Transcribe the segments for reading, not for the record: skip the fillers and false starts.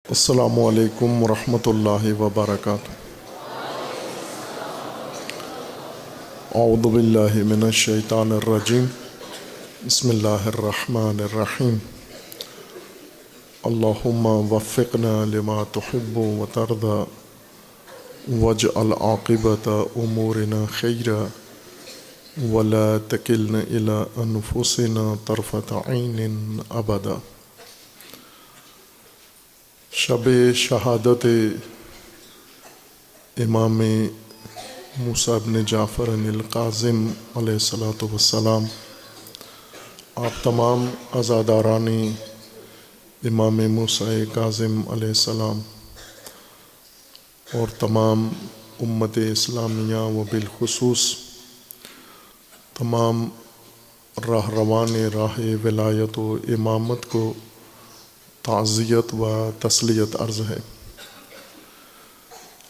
السلام علیکم ورحمۃ اللہ وبرکاتہ۔ اعوذ باللہ من الشیطان الرجیم، بسم اللہ الرحمن الرحیم۔ اللہم وفقنا لما تحب وترضى واجعل عاقبۃ امورنا خیرا ولا تکلنا الی انفسنا طرفۃ عین ابدا۔ شب شہادت امام موسیٰ بن جعفر القاظم علیہ الصلاۃ والسلام، آپ تمام عزاداران امام موسیٰ کاظم علیہ السلام اور تمام امت اسلامیہ و بالخصوص تمام راہ روان راہ ولایت و امامت کو تعزیت و تسلیت عرض ہے۔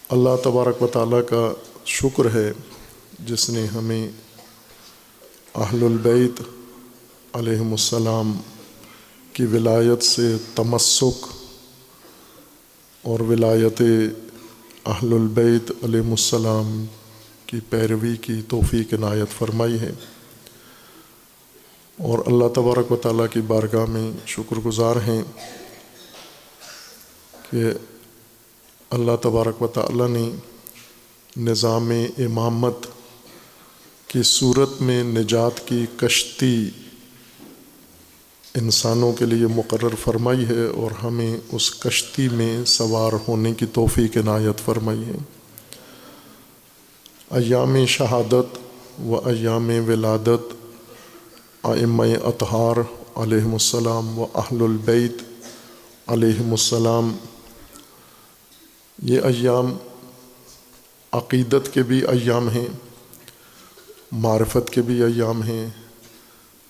اللہ تبارک و تعالیٰ کا شکر ہے جس نے ہمیں اہل البیت علیہم السلام کی ولایت سے تمسک اور ولایت اہل البیت علیہم السلام کی پیروی کی توفیق عنایت فرمائی ہے، اور اللہ تبارک و تعالیٰ کی بارگاہ میں شکر گزار ہیں کہ اللہ تبارک و تعالیٰ نے نظام امامت کی صورت میں نجات کی کشتی انسانوں کے لیے مقرر فرمائی ہے، اور ہمیں اس کشتی میں سوار ہونے کی توفیق عنایت فرمائی ہے۔ ایام شہادت و ایام ولادت ائمہ اطہار علیہم السلام و اہل البیت علیہم السلام، یہ ایام عقیدت کے بھی ایام ہیں، معرفت کے بھی ایام ہیں،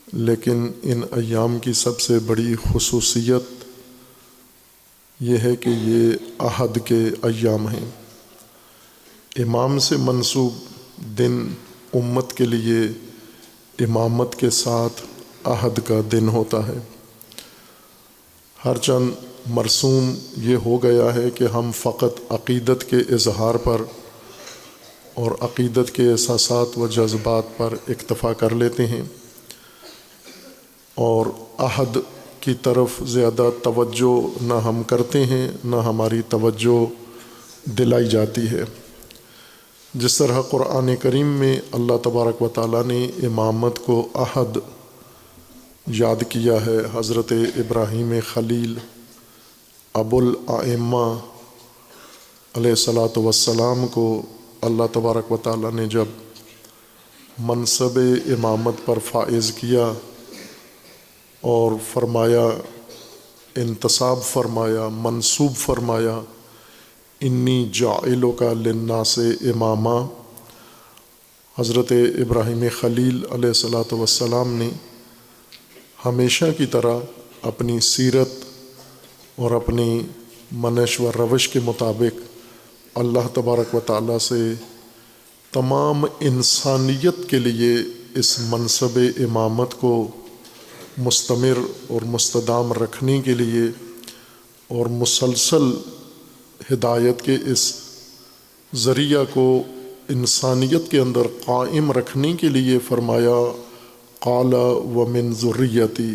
لیکن ان ایام کی سب سے بڑی خصوصیت یہ ہے کہ یہ عہد کے ایام ہیں۔ امام سے منسوب دن امت کے لیے امامت کے ساتھ عہد کا دن ہوتا ہے۔ ہر چند مرسوم یہ ہو گیا ہے کہ ہم فقط عقیدت کے اظہار پر اور عقیدت کے احساسات و جذبات پر اکتفا کر لیتے ہیں، اور عہد کی طرف زیادہ توجہ نہ ہم کرتے ہیں نہ ہماری توجہ دلائی جاتی ہے۔ جس طرح قرآن کریم میں اللہ تبارک و تعالیٰ نے امامت کو عہد یاد کیا ہے، حضرت ابراہیم خلیل ابو الائمہ علیہ الصلاۃ والسلام کو اللہ تبارک و تعالیٰ نے جب منصب امامت پر فائز کیا اور فرمایا، انتصاب فرمایا، منصوب فرمایا، انی جاعلک للناس اماما، حضرت ابراہیم خلیل علیہ الصلاۃ والسلام نے ہمیشہ کی طرح اپنی سیرت اور اپنی منش و روش کے مطابق اللہ تبارک و تعالیٰ سے تمام انسانیت کے لیے اس منصب امامت کو مستمر اور مستدام رکھنے کے لیے اور مسلسل ہدایت کے اس ذریعہ کو انسانیت کے اندر قائم رکھنے کے لیے فرمایا، قال ومن ذریتی،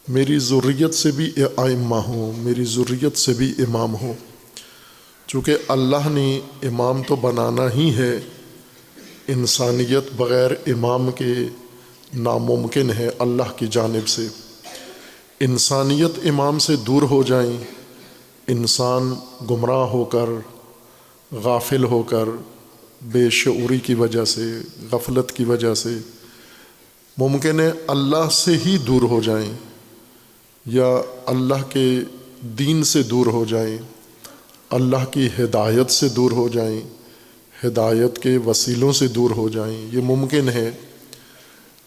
میری ذریت سے بھی ائمہ ہوں، میری ذریت سے بھی امام ہوں۔ چونکہ اللہ نے امام تو بنانا ہی ہے، انسانیت بغیر امام کے ناممکن ہے اللہ کی جانب سے۔ انسانیت امام سے دور ہو جائیں، انسان گمراہ ہو کر، غافل ہو کر، بے شعوری کی وجہ سے، غفلت کی وجہ سے ممکن ہے اللہ سے ہی دور ہو جائیں، یا اللہ کے دین سے دور ہو جائیں، اللہ کی ہدایت سے دور ہو جائیں، ہدایت کے وسیلوں سے دور ہو جائیں، یہ ممکن ہے۔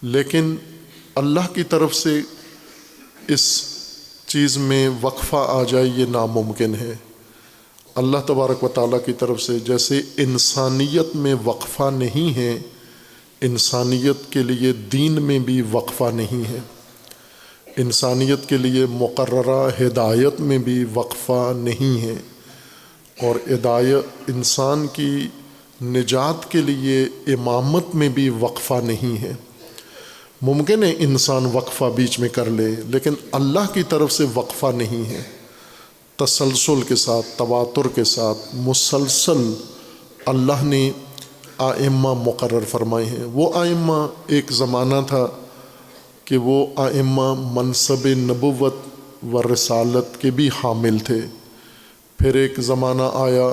لیکن اللہ کی طرف سے اس چیز میں وقفہ آ جائے، یہ ناممکن ہے۔ اللہ تبارک و تعالیٰ کی طرف سے جیسے انسانیت میں وقفہ نہیں ہے، انسانیت کے لیے دین میں بھی وقفہ نہیں ہے۔ انسانیت کے لیے مقررہ ہدایت میں بھی وقفہ نہیں ہے، اور ہدایت انسان کی نجات کے لیے امامت میں بھی وقفہ نہیں ہے۔ ممکن ہے انسان وقفہ بیچ میں کر لے، لیکن اللہ کی طرف سے وقفہ نہیں ہے۔ تسلسل کے ساتھ، تواتر کے ساتھ مسلسل اللہ نے ائمہ مقرر فرمائے ہیں۔ وہ ائمہ، ایک زمانہ تھا کہ وہ ائمہ منصب نبوت و رسالت کے بھی حامل تھے، پھر ایک زمانہ آیا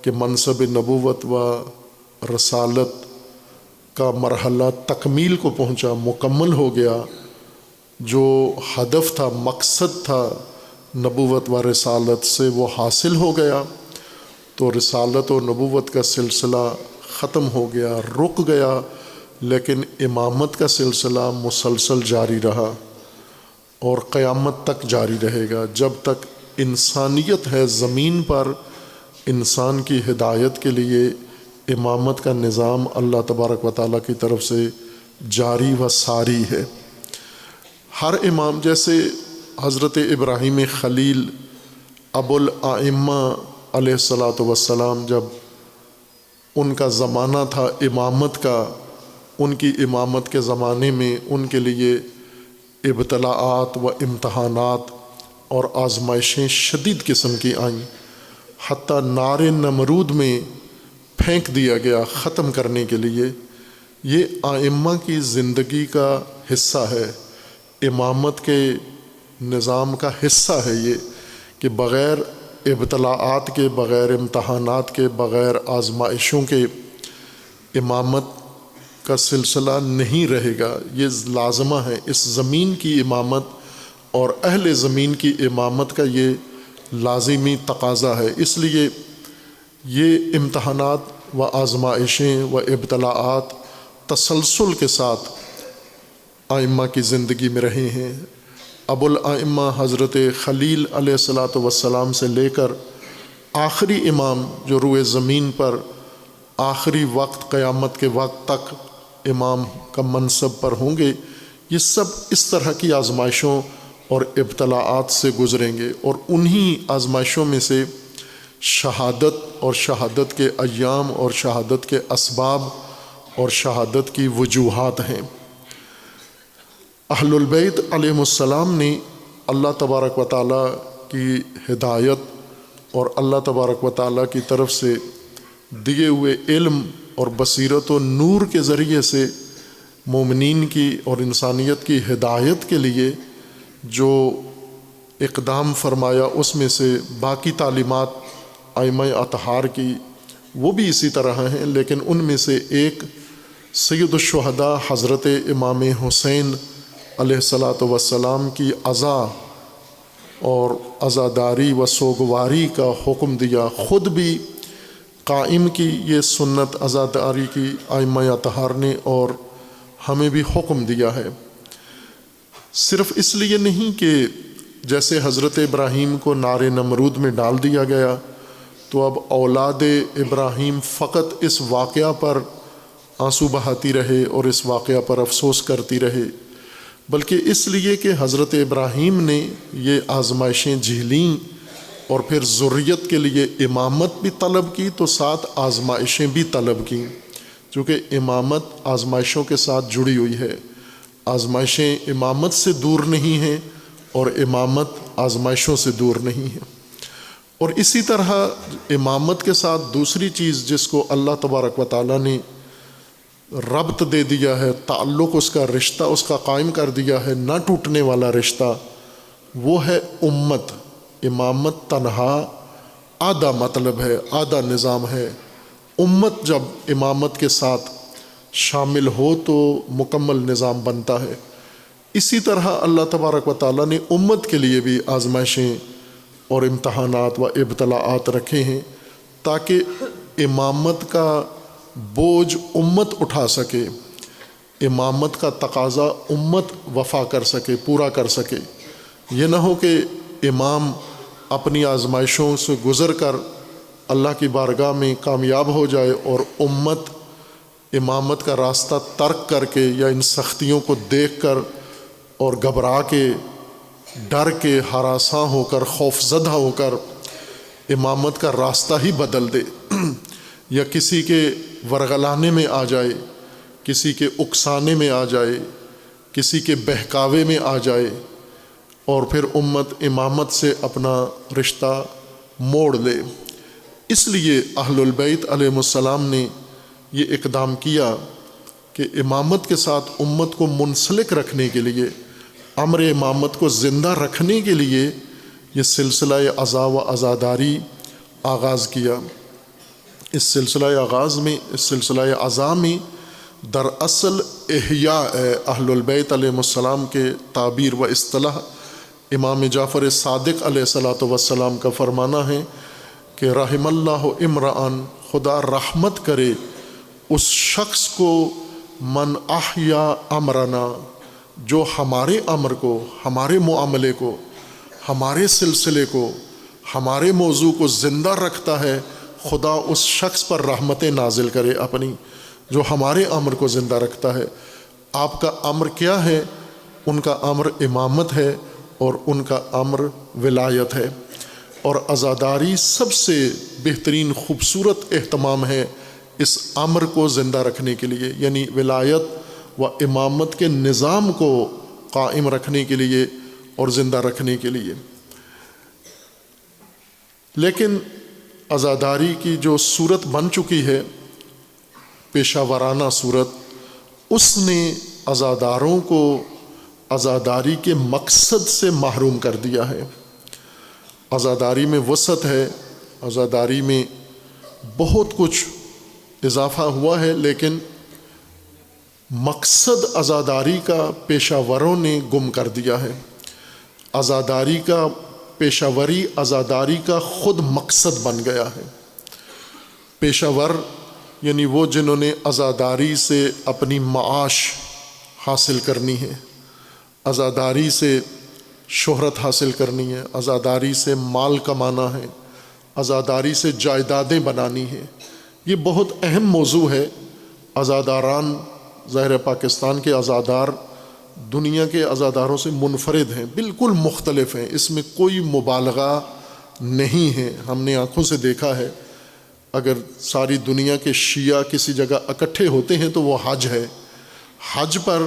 کہ منصب نبوت و رسالت کا مرحلہ تکمیل کو پہنچا، مکمل ہو گیا، جو ہدف تھا، مقصد تھا نبوت و رسالت سے وہ حاصل ہو گیا، تو رسالت و نبوت کا سلسلہ ختم ہو گیا، رک گیا، لیکن امامت کا سلسلہ مسلسل جاری رہا اور قیامت تک جاری رہے گا۔ جب تک انسانیت ہے زمین پر، انسان کی ہدایت کے لیے امامت کا نظام اللہ تبارک و تعالیٰ کی طرف سے جاری و ساری ہے۔ ہر امام، جیسے حضرت ابراہیم خلیل ابو الائمہ علیہ الصلاۃ والسلام، جب ان کا زمانہ تھا امامت کا، ان کی امامت کے زمانے میں ان کے لیے ابتلاءات و امتحانات اور آزمائشیں شدید قسم کی آئیں، حتیٰ نار نمرود میں پھینک دیا گیا ختم کرنے کے لیے۔ یہ ائمہ کی زندگی کا حصہ ہے، امامت کے نظام کا حصہ ہے یہ، کہ بغیر ابتلاءات کے، بغیر امتحانات کے، بغیر آزمائشوں کے امامت کا سلسلہ نہیں رہے گا۔ یہ لازمہ ہے، اس زمین کی امامت اور اہل زمین کی امامت کا یہ لازمی تقاضا ہے۔ اس لیے یہ امتحانات و آزمائشیں و ابتلاءات تسلسل کے ساتھ ائمہ کی زندگی میں رہے ہیں۔ ابو الائمہ حضرت خلیل علیہ الصلاۃ والسلام سے لے کر آخری امام جو روئے زمین پر آخری وقت، قیامت کے وقت تک امام کا منصب پر ہوں گے، یہ سب اس طرح کی آزمائشوں اور ابتلاءات سے گزریں گے، اور انہی آزمائشوں میں سے شہادت اور شہادت کے ایام اور شہادت کے اسباب اور شہادت کی وجوہات ہیں۔ اہل البیت علیہم السلام نے اللہ تبارک و تعالیٰ کی ہدایت اور اللہ تبارک و تعالیٰ کی طرف سے دیے ہوئے علم اور بصیرت و نور کے ذریعے سے مومنین کی اور انسانیت کی ہدایت کے لیے جو اقدام فرمایا، اس میں سے باقی تعلیمات ائمہ اطہار کی وہ بھی اسی طرح ہیں، لیکن ان میں سے ایک سید الشہداء حضرت امام حسین علیہ الصلاۃ والسلام کی عزا اور عزاداری و سوگواری کا حکم دیا، خود بھی قائم کی یہ سنت عزاداری کی ائمہ اطہار نے، اور ہمیں بھی حکم دیا ہے۔ صرف اس لیے نہیں کہ جیسے حضرت ابراہیم کو نار نمرود میں ڈال دیا گیا تو اب اولاد ابراہیم فقط اس واقعہ پر آنسو بہاتی رہے اور اس واقعہ پر افسوس کرتی رہے، بلکہ اس لیے کہ حضرت ابراہیم نے یہ آزمائشیں جھیلیں اور پھر ذریت کے لیے امامت بھی طلب کی، تو ساتھ آزمائشیں بھی طلب کیں، چونکہ امامت آزمائشوں کے ساتھ جڑی ہوئی ہے۔ آزمائشیں امامت سے دور نہیں ہیں اور امامت آزمائشوں سے دور نہیں ہے۔ اور اسی طرح امامت کے ساتھ دوسری چیز جس کو اللہ تبارک و تعالیٰ نے ربط دے دیا ہے، تعلق، اس کا رشتہ اس کا قائم کر دیا ہے، نہ ٹوٹنے والا رشتہ، وہ ہے امت۔ امامت تنہا آدھا مطلب ہے، آدھا نظام ہے۔ امت جب امامت کے ساتھ شامل ہو تو مکمل نظام بنتا ہے۔ اسی طرح اللہ تبارک و تعالیٰ نے امت کے لیے بھی آزمائشیں اور امتحانات و ابتلاءات رکھے ہیں تاکہ امامت کا بوجھ امت اٹھا سکے، امامت کا تقاضا امت وفا کر سکے، پورا کر سکے۔ یہ نہ ہو کہ امام اپنی آزمائشوں سے گزر کر اللہ کی بارگاہ میں کامیاب ہو جائے اور امت امامت کا راستہ ترک کر کے یا ان سختیوں کو دیکھ کر اور گھبرا کے، ڈر کے، ہراساں ہو کر، خوف زدہ ہو کر امامت کا راستہ ہی بدل دے یا کسی کے ورغلانے میں آ جائے، کسی کے اکسانے میں آ جائے، کسی کے بہکاوے میں آ جائے اور پھر امت امامت سے اپنا رشتہ موڑ لے۔ اس لیے اہل البیت علیہم السلام نے یہ اقدام کیا کہ امامت کے ساتھ امت کو منسلک رکھنے کے لیے، امر امامت کو زندہ رکھنے کے لیے یہ سلسلہ عزا و عزاداری آغاز کیا۔ اس سلسلہ آغاز میں، اس سلسلہ عزا میں دراصل احیاء اہل البیت علیہم السلام کے تعبیر و اصطلاح امام جعفر صادق علیہ الصلاۃ والسلام کا فرمانا ہے کہ رحم اللہ امرأن، خدا رحمت کرے اس شخص کو، من احیا امرنا، جو ہمارے امر کو، ہمارے معاملے کو، ہمارے سلسلے کو، ہمارے موضوع کو زندہ رکھتا ہے، خدا اس شخص پر رحمتیں نازل کرے اپنی، جو ہمارے امر کو زندہ رکھتا ہے۔ آپ کا امر کیا ہے؟ ان کا امر امامت ہے اور ان کا امر ولایت ہے، اور عزاداری سب سے بہترین خوبصورت اہتمام ہے اس امر کو زندہ رکھنے کے لیے، یعنی ولایت و امامت کے نظام کو قائم رکھنے کے لیے اور زندہ رکھنے کے لیے۔ لیکن عزاداری کی جو صورت بن چکی ہے، پیشہ ورانہ صورت، اس نے عزاداروں کو عزاداری کے مقصد سے محروم کر دیا ہے۔ عزاداری میں وسعت ہے، عزاداری میں بہت کچھ اضافہ ہوا ہے، لیکن مقصد عزاداری کا پیشہ وروں نے گم کر دیا ہے۔ عزاداری کا پیشہ وری عزاداری کا خود مقصد بن گیا ہے۔ پیشہ ور یعنی وہ جنہوں نے عزاداری سے اپنی معاش حاصل کرنی ہے، عزاداری سے شہرت حاصل کرنی ہے، عزاداری سے مال کمانا ہے، عزاداری سے جائیدادیں بنانی ہیں۔ یہ بہت اہم موضوع ہے۔ عزاداران، ظاہر پاکستان کے عزادار دنیا کے عزاداروں سے منفرد ہیں، بالکل مختلف ہیں، اس میں کوئی مبالغہ نہیں ہے۔ ہم نے آنکھوں سے دیکھا ہے، اگر ساری دنیا کے شیعہ کسی جگہ اکٹھے ہوتے ہیں تو وہ حج ہے۔ حج پر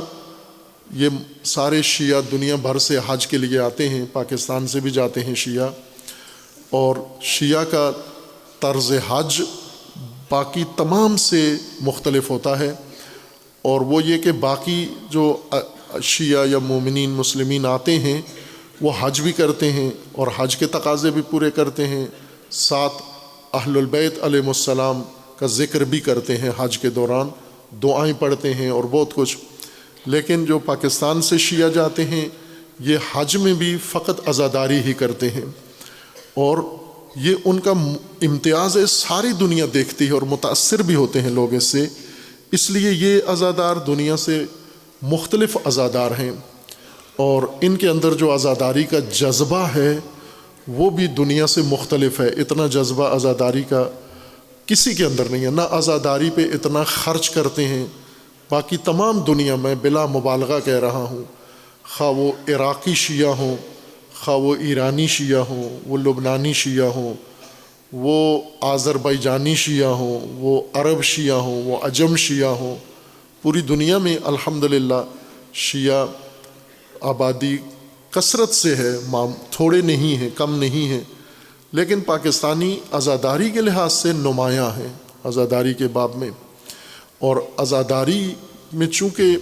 یہ سارے شیعہ دنیا بھر سے حج کے لیے آتے ہیں، پاکستان سے بھی جاتے ہیں شیعہ، اور شیعہ کا طرز حج باقی تمام سے مختلف ہوتا ہے، اور وہ یہ کہ باقی جو شیعہ یا مومنین مسلمین آتے ہیں وہ حج بھی کرتے ہیں اور حج کے تقاضے بھی پورے کرتے ہیں، ساتھ اہل البیت علیہم السلام کا ذکر بھی کرتے ہیں، حج کے دوران دعائیں پڑھتے ہیں اور بہت کچھ۔ لیکن جو پاکستان سے شیعہ جاتے ہیں یہ حج میں بھی فقط عزاداری ہی کرتے ہیں، اور یہ ان کا امتیاز ہے، ساری دنیا دیکھتی ہے اور متاثر بھی ہوتے ہیں لوگ اس سے۔ اس لیے یہ عزادار دنیا سے مختلف عزادار ہیں، اور ان کے اندر جو عزاداری کا جذبہ ہے وہ بھی دنیا سے مختلف ہے۔ اتنا جذبہ عزاداری کا کسی کے اندر نہیں ہے، نہ عزاداری پہ اتنا خرچ کرتے ہیں باقی تمام دنیا میں، بلا مبالغہ کہہ رہا ہوں، خواہ وہ عراقی شیعہ ہوں، خواہ وہ ایرانی شیعہ ہوں، وہ لبنانی شیعہ ہوں، وہ آذربائیجانی شیعہ ہوں، وہ عرب شیعہ ہوں، وہ عجم شیعہ ہوں، پوری دنیا میں الحمدللہ شیعہ آبادی کثرت سے ہے، تھوڑے نہیں ہیں، کم نہیں ہیں، لیکن پاکستانی عزاداری کے لحاظ سے نمایاں ہیں عزاداری کے باب میں۔ اور عزاداری میں چونکہ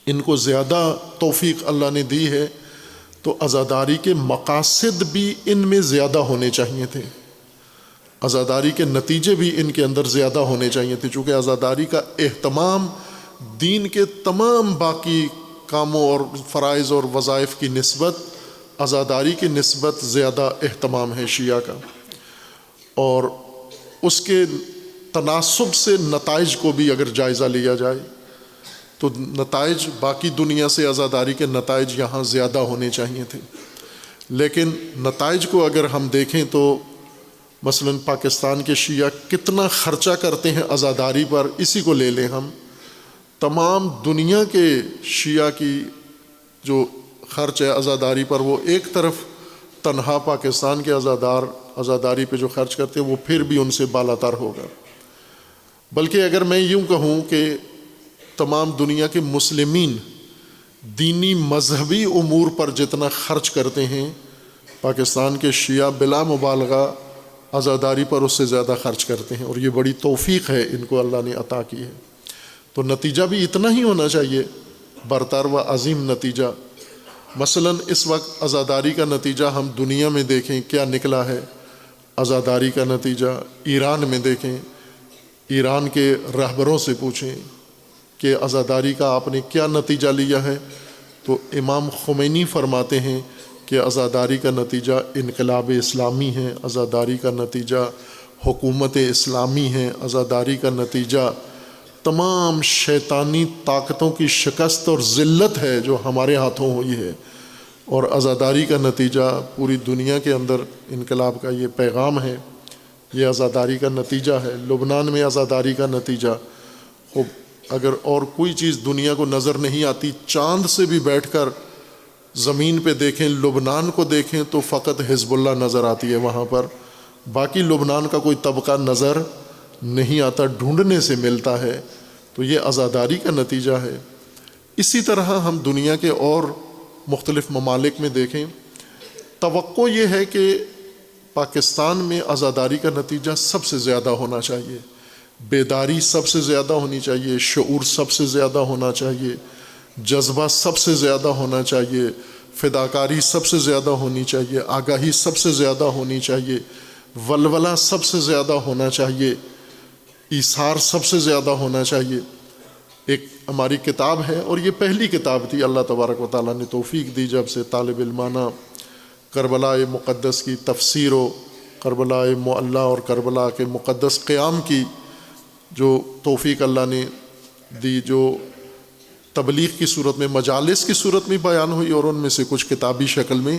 ان کو زیادہ توفیق اللہ نے دی ہے تو عزاداری کے مقاصد بھی ان میں زیادہ ہونے چاہیے تھے، عزاداری کے نتیجے بھی ان کے اندر زیادہ ہونے چاہیے تھے، چونکہ عزاداری کا اہتمام دین کے تمام باقی کاموں اور فرائض اور وظائف کی نسبت عزاداری کی نسبت زیادہ اہتمام ہے شیعہ کا، اور اس کے تناسب سے نتائج کو بھی اگر جائزہ لیا جائے تو نتائج باقی دنیا سے عزاداری کے نتائج یہاں زیادہ ہونے چاہیے تھے۔ لیکن نتائج کو اگر ہم دیکھیں تو مثلا پاکستان کے شیعہ کتنا خرچہ کرتے ہیں عزاداری پر، اسی کو لے لیں ہم تمام دنیا کے شیعہ کی جو خرچ ہے عزاداری پر، وہ ایک طرف تنہا پاکستان کے عزاداری پہ جو خرچ کرتے ہیں وہ پھر بھی ان سے بالاتر ہوگا۔ بلکہ اگر میں یوں کہوں کہ تمام دنیا کے مسلمین دینی مذہبی امور پر جتنا خرچ کرتے ہیں، پاکستان کے شیعہ بلا مبالغہ عزاداری پر اس سے زیادہ خرچ کرتے ہیں، اور یہ بڑی توفیق ہے ان کو اللہ نے عطا کی ہے۔ تو نتیجہ بھی اتنا ہی ہونا چاہیے، برتر و عظیم نتیجہ۔ مثلا اس وقت عزاداری کا نتیجہ ہم دنیا میں دیکھیں کیا نکلا ہے۔ عزاداری کا نتیجہ ایران میں دیکھیں، ایران کے رہبروں سے پوچھیں کہ عزاداری کا آپ نے کیا نتیجہ لیا ہے، تو امام خمینی فرماتے ہیں کہ عزاداری کا نتیجہ انقلاب اسلامی ہے، عزاداری کا نتیجہ حکومت اسلامی ہے، عزاداری کا نتیجہ تمام شیطانی طاقتوں کی شکست اور ذلت ہے جو ہمارے ہاتھوں ہوئی ہے، اور عزاداری کا نتیجہ پوری دنیا کے اندر انقلاب کا یہ پیغام ہے، یہ عزاداری کا نتیجہ ہے۔ لبنان میں عزاداری کا نتیجہ، اگر اور کوئی چیز دنیا کو نظر نہیں آتی، چاند سے بھی بیٹھ کر زمین پہ دیکھیں، لبنان کو دیکھیں تو فقط حزب اللہ نظر آتی ہے وہاں پر، باقی لبنان کا کوئی طبقہ نظر نہیں آتا، ڈھونڈنے سے ملتا ہے۔ تو یہ عزاداری کا نتیجہ ہے۔ اسی طرح ہم دنیا کے اور مختلف ممالک میں دیکھیں، توقع یہ ہے کہ پاکستان میں عزاداری کا نتیجہ سب سے زیادہ ہونا چاہیے، بیداری سب سے زیادہ ہونی چاہیے، شعور سب سے زیادہ ہونا چاہیے، جذبہ سب سے زیادہ ہونا چاہیے، فداکاری سب سے زیادہ ہونی چاہیے، آگاہی سب سے زیادہ ہونی چاہیے، ولولہ سب سے زیادہ ہونا چاہیے، ایثار سب سے زیادہ ہونا چاہیے۔ ایک ہماری کتاب ہے، اور یہ پہلی کتاب تھی، اللہ تبارک و تعالیٰ نے توفیق دی جب سے طالب علمانہ کربلا مقدس کی تفسیر و کربلا معلیٰ اور کربلا کے مقدس قیام کی جو توفیق اللہ نے دی، جو تبلیغ کی صورت میں، مجالس کی صورت میں بیان ہوئی، اور ان میں سے کچھ کتابی شکل میں،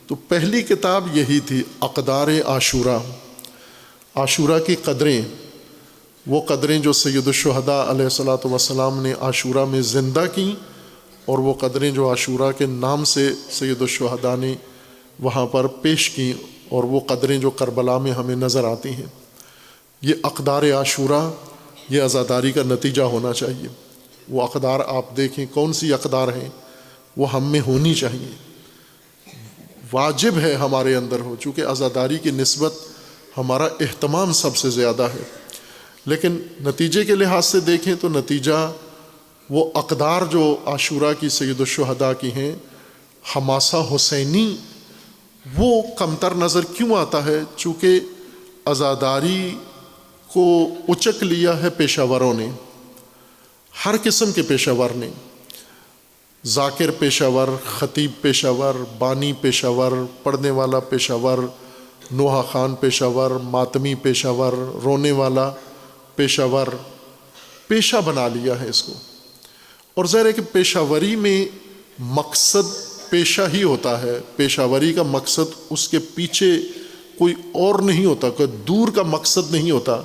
تو پہلی کتاب یہی تھی، اقدار عاشوراء، عاشوراء کی قدریں، وہ قدریں جو سید الشہداء علیہ الصلاۃ والسلام نے عاشوراء میں زندہ کیں، اور وہ قدریں جو عاشوراء کے نام سے سید الشہداء نے وہاں پر پیش کیں، اور وہ قدریں جو کربلا میں ہمیں نظر آتی ہیں۔ یہ اقدار عاشوراء، یہ عزاداری کا نتیجہ ہونا چاہیے۔ وہ اقدار آپ دیکھیں کون سی اقدار ہیں، وہ ہم میں ہونی چاہیے، واجب ہے ہمارے اندر ہو، چونکہ عزاداری کی نسبت ہمارا اہتمام سب سے زیادہ ہے۔ لیکن نتیجے کے لحاظ سے دیکھیں تو نتیجہ وہ اقدار جو عاشوراء کی سید الشہداء کی ہیں، حماسہ حسینی، وہ کمتر نظر کیوں آتا ہے؟ چونکہ عزاداری کو اچک لیا ہے پیشہ وروں نے، ہر قسم کے پیشہ ور نے، ذاکر پیشہ ور، خطیب پیشہ ور، بانی پیشہ ور، پڑھنے والا پیشہ ور، نوحہ خان پیشہ ور، ماتمی پیشہ ور، رونے والا پیشہ ور، پیشہ بنا لیا ہے اس کو۔ اور ظاہر ہے کہ پیشہ وری میں مقصد پیشہ ہی ہوتا ہے، پیشہ وری کا مقصد اس کے پیچھے کوئی اور نہیں ہوتا، کوئی دور کا مقصد نہیں ہوتا،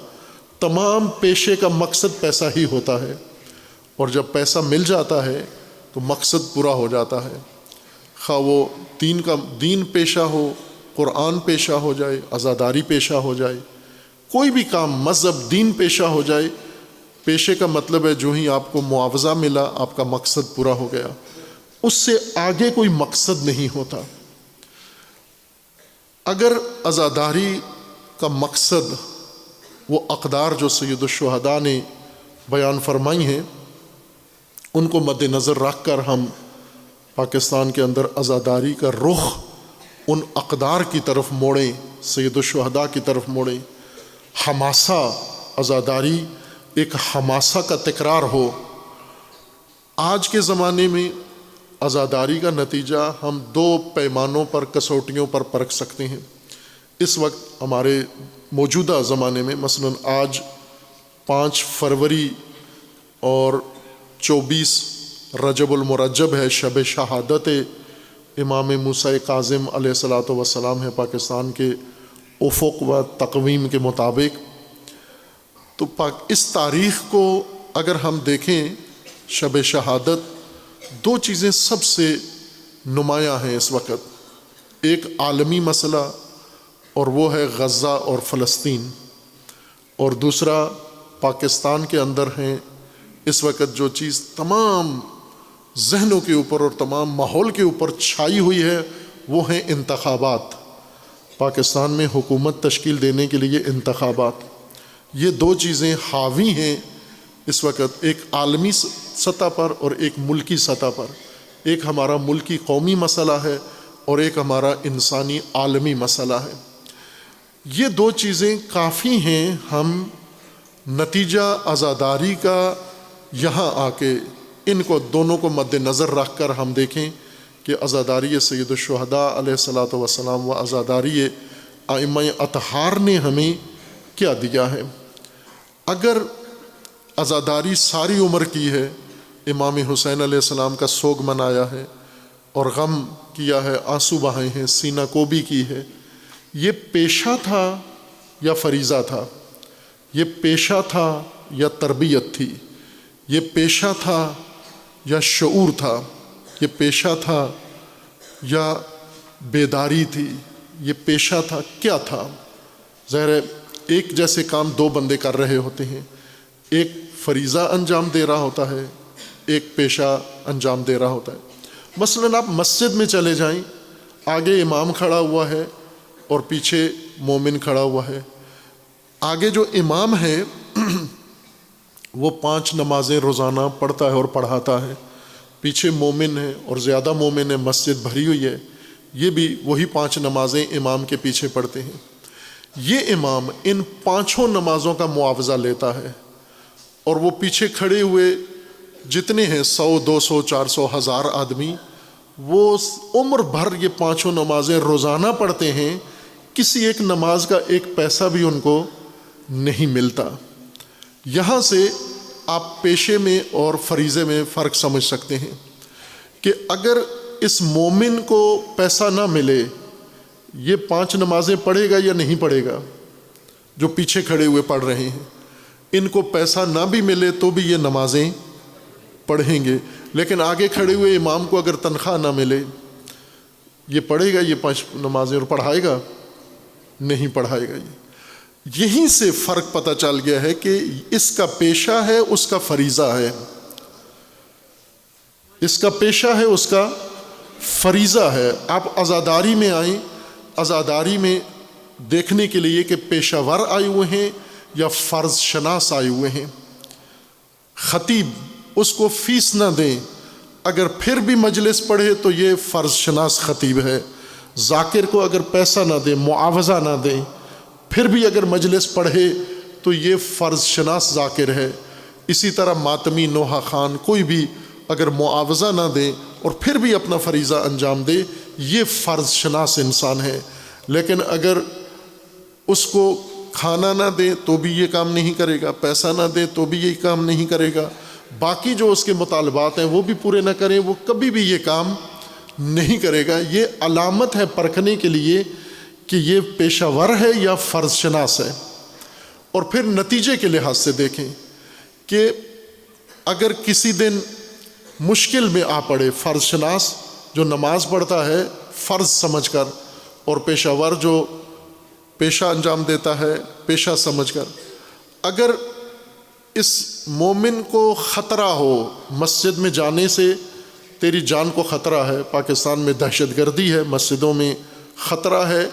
تمام پیشے کا مقصد پیسہ ہی ہوتا ہے، اور جب پیسہ مل جاتا ہے تو مقصد پورا ہو جاتا ہے، خواہ وہ دین پیشہ ہو، قرآن پیشہ ہو جائے، عزاداری پیشہ ہو جائے، کوئی بھی کام مذہب دین پیشہ ہو جائے، پیشے کا مطلب ہے جو ہی آپ کو معاوضہ ملا آپ کا مقصد پورا ہو گیا، اس سے آگے کوئی مقصد نہیں ہوتا۔ اگر عزاداری کا مقصد وہ اقدار جو سید الشہداء نے بیان فرمائی ہیں ان کو مد نظر رکھ کر ہم پاکستان کے اندر عزاداری کا رخ ان اقدار کی طرف موڑیں، سید الشہداء کی طرف موڑیں، حماسہ، عزاداری ایک حماسہ کا تکرار ہو۔ آج کے زمانے میں عزاداری کا نتیجہ ہم دو پیمانوں پر، کسوٹیوں پر پرکھ سکتے ہیں۔ اس وقت ہمارے موجودہ زمانے میں مثلا آج 5 فروری اور 24 رجب المرجب ہے، شب شہادت امام موسیٰ کاظم علیہ الصلاۃ والسلام ہے پاکستان کے افق و تقویم کے مطابق۔ تو اس تاریخ کو اگر ہم دیکھیں شب شہادت، دو چیزیں سب سے نمایاں ہیں اس وقت، ایک عالمی مسئلہ اور وہ ہے غزہ اور فلسطین، اور دوسرا پاکستان کے اندر ہیں اس وقت جو چیز تمام ذہنوں کے اوپر اور تمام ماحول کے اوپر چھائی ہوئی ہے وہ ہیں انتخابات۔ پاکستان میں حکومت تشکیل دینے کے لیے انتخابات، یہ دو چیزیں حاوی ہیں اس وقت، ایک عالمی سطح پر اور ایک ملکی سطح پر، ایک ہمارا ملکی قومی مسئلہ ہے اور ایک ہمارا انسانی عالمی مسئلہ ہے۔ یہ دو چیزیں کافی ہیں ہم نتیجہ عزاداری کا یہاں آ کے ان کو دونوں کو مد نظر رکھ کر ہم دیکھیں کہ عزاداری سید الشہداء علیہ الصلاۃ والسلام و عزاداری ائمہ اطہار نے ہمیں کیا دیا ہے۔ اگر عزاداری ساری عمر کی ہے، امام حسین علیہ السلام کا سوگ منایا ہے اور غم کیا ہے، آنسو بہائے ہیں، سینہ کوبی کی ہے، یہ پیشہ تھا یا فریضہ تھا؟ یہ پیشہ تھا یا تربیت تھی؟ یہ پیشہ تھا یا شعور تھا؟ یہ پیشہ تھا یا بیداری تھی؟ یہ پیشہ تھا، کیا تھا؟ ظاہر ہے ایک جیسے کام دو بندے کر رہے ہوتے ہیں، ایک فریضہ انجام دے رہا ہوتا ہے، ایک پیشہ انجام دے رہا ہوتا ہے۔ مثلاً آپ مسجد میں چلے جائیں، آگے امام کھڑا ہوا ہے اور پیچھے مومن کھڑا ہوا ہے۔ آگے جو امام ہے وہ 5 نمازیں روزانہ پڑھتا ہے اور پڑھاتا ہے، پیچھے مومن ہے اور زیادہ مومن ہے، مسجد بھری ہوئی ہے، یہ بھی وہی 5 نمازیں امام کے پیچھے پڑھتے ہیں۔ یہ امام ان 5 نمازوں کا معاوضہ لیتا ہے اور وہ پیچھے کھڑے ہوئے جتنے ہیں 100 200 400 1000 آدمی، وہ عمر بھر یہ 5 نمازیں روزانہ پڑھتے ہیں، کسی ایک نماز کا ایک پیسہ بھی ان کو نہیں ملتا۔ یہاں سے آپ پیشے میں اور فریضے میں فرق سمجھ سکتے ہیں کہ اگر اس مومن کو پیسہ نہ ملے، یہ 5 نمازیں پڑھے گا یا نہیں پڑھے گا؟ جو پیچھے کھڑے ہوئے پڑھ رہے ہیں، ان کو پیسہ نہ بھی ملے تو بھی یہ نمازیں پڑھیں گے، لیکن آگے کھڑے ہوئے امام کو اگر تنخواہ نہ ملے، یہ پڑھے گا یہ 5 نمازیں اور پڑھائے گا؟ نہیں پڑھائے گا۔ یہیں سے فرق پتہ چل گیا ہے کہ اس کا پیشہ ہے، اس کا فریضہ ہے، اس کا پیشہ ہے، اس کا فریضہ ہے۔ آپ عزاداری میں آئیں، عزاداری میں دیکھنے کے لیے کہ پیشہ ور آئے ہوئے ہیں یا فرض شناس آئے ہوئے ہیں۔ خطیب اس کو فیس نہ دیں، اگر پھر بھی مجلس پڑھے تو یہ فرض شناس خطیب ہے۔ ذاکر کو اگر پیسہ نہ دیں، معاوضہ نہ دیں، پھر بھی اگر مجلس پڑھے تو یہ فرض شناس ذاکر ہے۔ اسی طرح ماتمی، نوحہ خان، کوئی بھی اگر معاوضہ نہ دے اور پھر بھی اپنا فریضہ انجام دے، یہ فرض شناس انسان ہے۔ لیکن اگر اس کو کھانا نہ دے تو بھی یہ کام نہیں کرے گا، پیسہ نہ دے تو بھی یہ کام نہیں کرے گا، باقی جو اس کے مطالبات ہیں وہ بھی پورے نہ کرے، وہ کبھی بھی یہ کام نہیں کرے گا۔ یہ علامت ہے پرکھنے کے لیے کہ یہ پیشہ ور ہے یا فرض شناس ہے۔ اور پھر نتیجے کے لحاظ سے دیکھیں کہ اگر کسی دن مشکل میں آ پڑے، فرض شناس جو نماز پڑھتا ہے فرض سمجھ کر، اور پیشہ ور جو پیشہ انجام دیتا ہے پیشہ سمجھ کر، اگر اس مومن کو خطرہ ہو مسجد میں جانے سے، تیری جان کو خطرہ ہے، پاکستان میں دہشت گردی ہے، مسجدوں میں خطرہ ہے،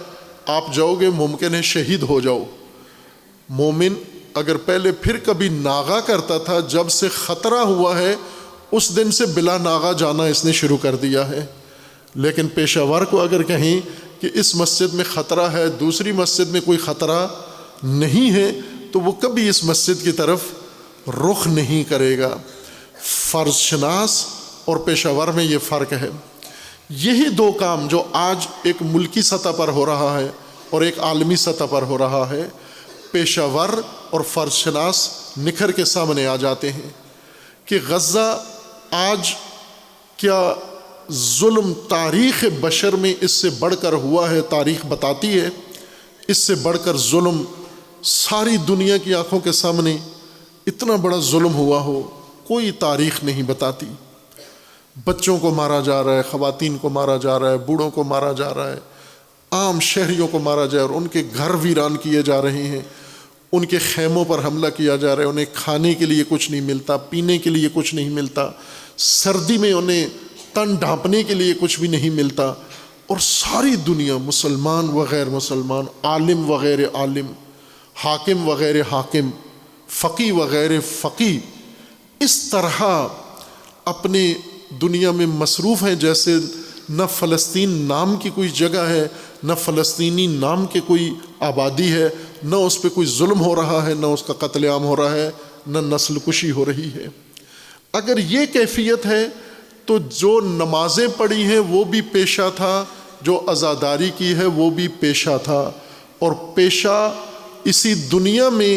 آپ جاؤ گے ممکن ہے شہید ہو جاؤ۔ مومن اگر پہلے پھر کبھی ناغہ کرتا تھا، جب سے خطرہ ہوا ہے اس دن سے بلا ناغہ جانا اس نے شروع کر دیا ہے۔ لیکن پیشہ ور کو اگر کہیں کہ اس مسجد میں خطرہ ہے، دوسری مسجد میں کوئی خطرہ نہیں ہے، تو وہ کبھی اس مسجد کی طرف رخ نہیں کرے گا۔ فرض شناس اور پیشہ ور میں یہ فرق ہے۔ یہی دو کام جو آج ایک ملکی سطح پر ہو رہا ہے اور ایک عالمی سطح پر ہو رہا ہے، پیشہ ور اور فرض شناس نکھر کے سامنے آ جاتے ہیں کہ غزہ آج کیا ظلم تاریخ بشر میں اس سے بڑھ کر ہوا ہے؟ تاریخ بتاتی ہے اس سے بڑھ کر ظلم ساری دنیا کی آنکھوں کے سامنے اتنا بڑا ظلم ہوا ہو، کوئی تاریخ نہیں بتاتی. بچوں کو مارا جا رہا ہے، خواتین کو مارا جا رہا ہے، بوڑھوں کو مارا جا رہا ہے، عام شہریوں کو مارا جا رہا ہے، ان کے گھر ویران کیے جا رہے ہیں، ان کے خیموں پر حملہ کیا جا رہا ہے، انہیں کھانے کے لیے کچھ نہیں ملتا، پینے کے لیے کچھ نہیں ملتا، سردی میں انہیں تن ڈھانپنے کے لیے کچھ بھی نہیں ملتا. اور ساری دنیا، مسلمان و غیر مسلمان، عالم و غیر عالم، حاکم و غیر حاکم، فقی و غیر فقی، اس طرح اپنے دنیا میں مصروف ہیں جیسے نہ فلسطین نام کی کوئی جگہ ہے، نہ فلسطینی نام کے کوئی آبادی ہے، نہ اس پہ کوئی ظلم ہو رہا ہے، نہ اس کا قتل عام ہو رہا ہے، نہ نسل کشی ہو رہی ہے. اگر یہ کیفیت ہے تو جو نمازیں پڑھی ہیں وہ بھی پیشہ تھا، جو عزاداری کی ہے وہ بھی پیشہ تھا. اور پیشہ اسی دنیا میں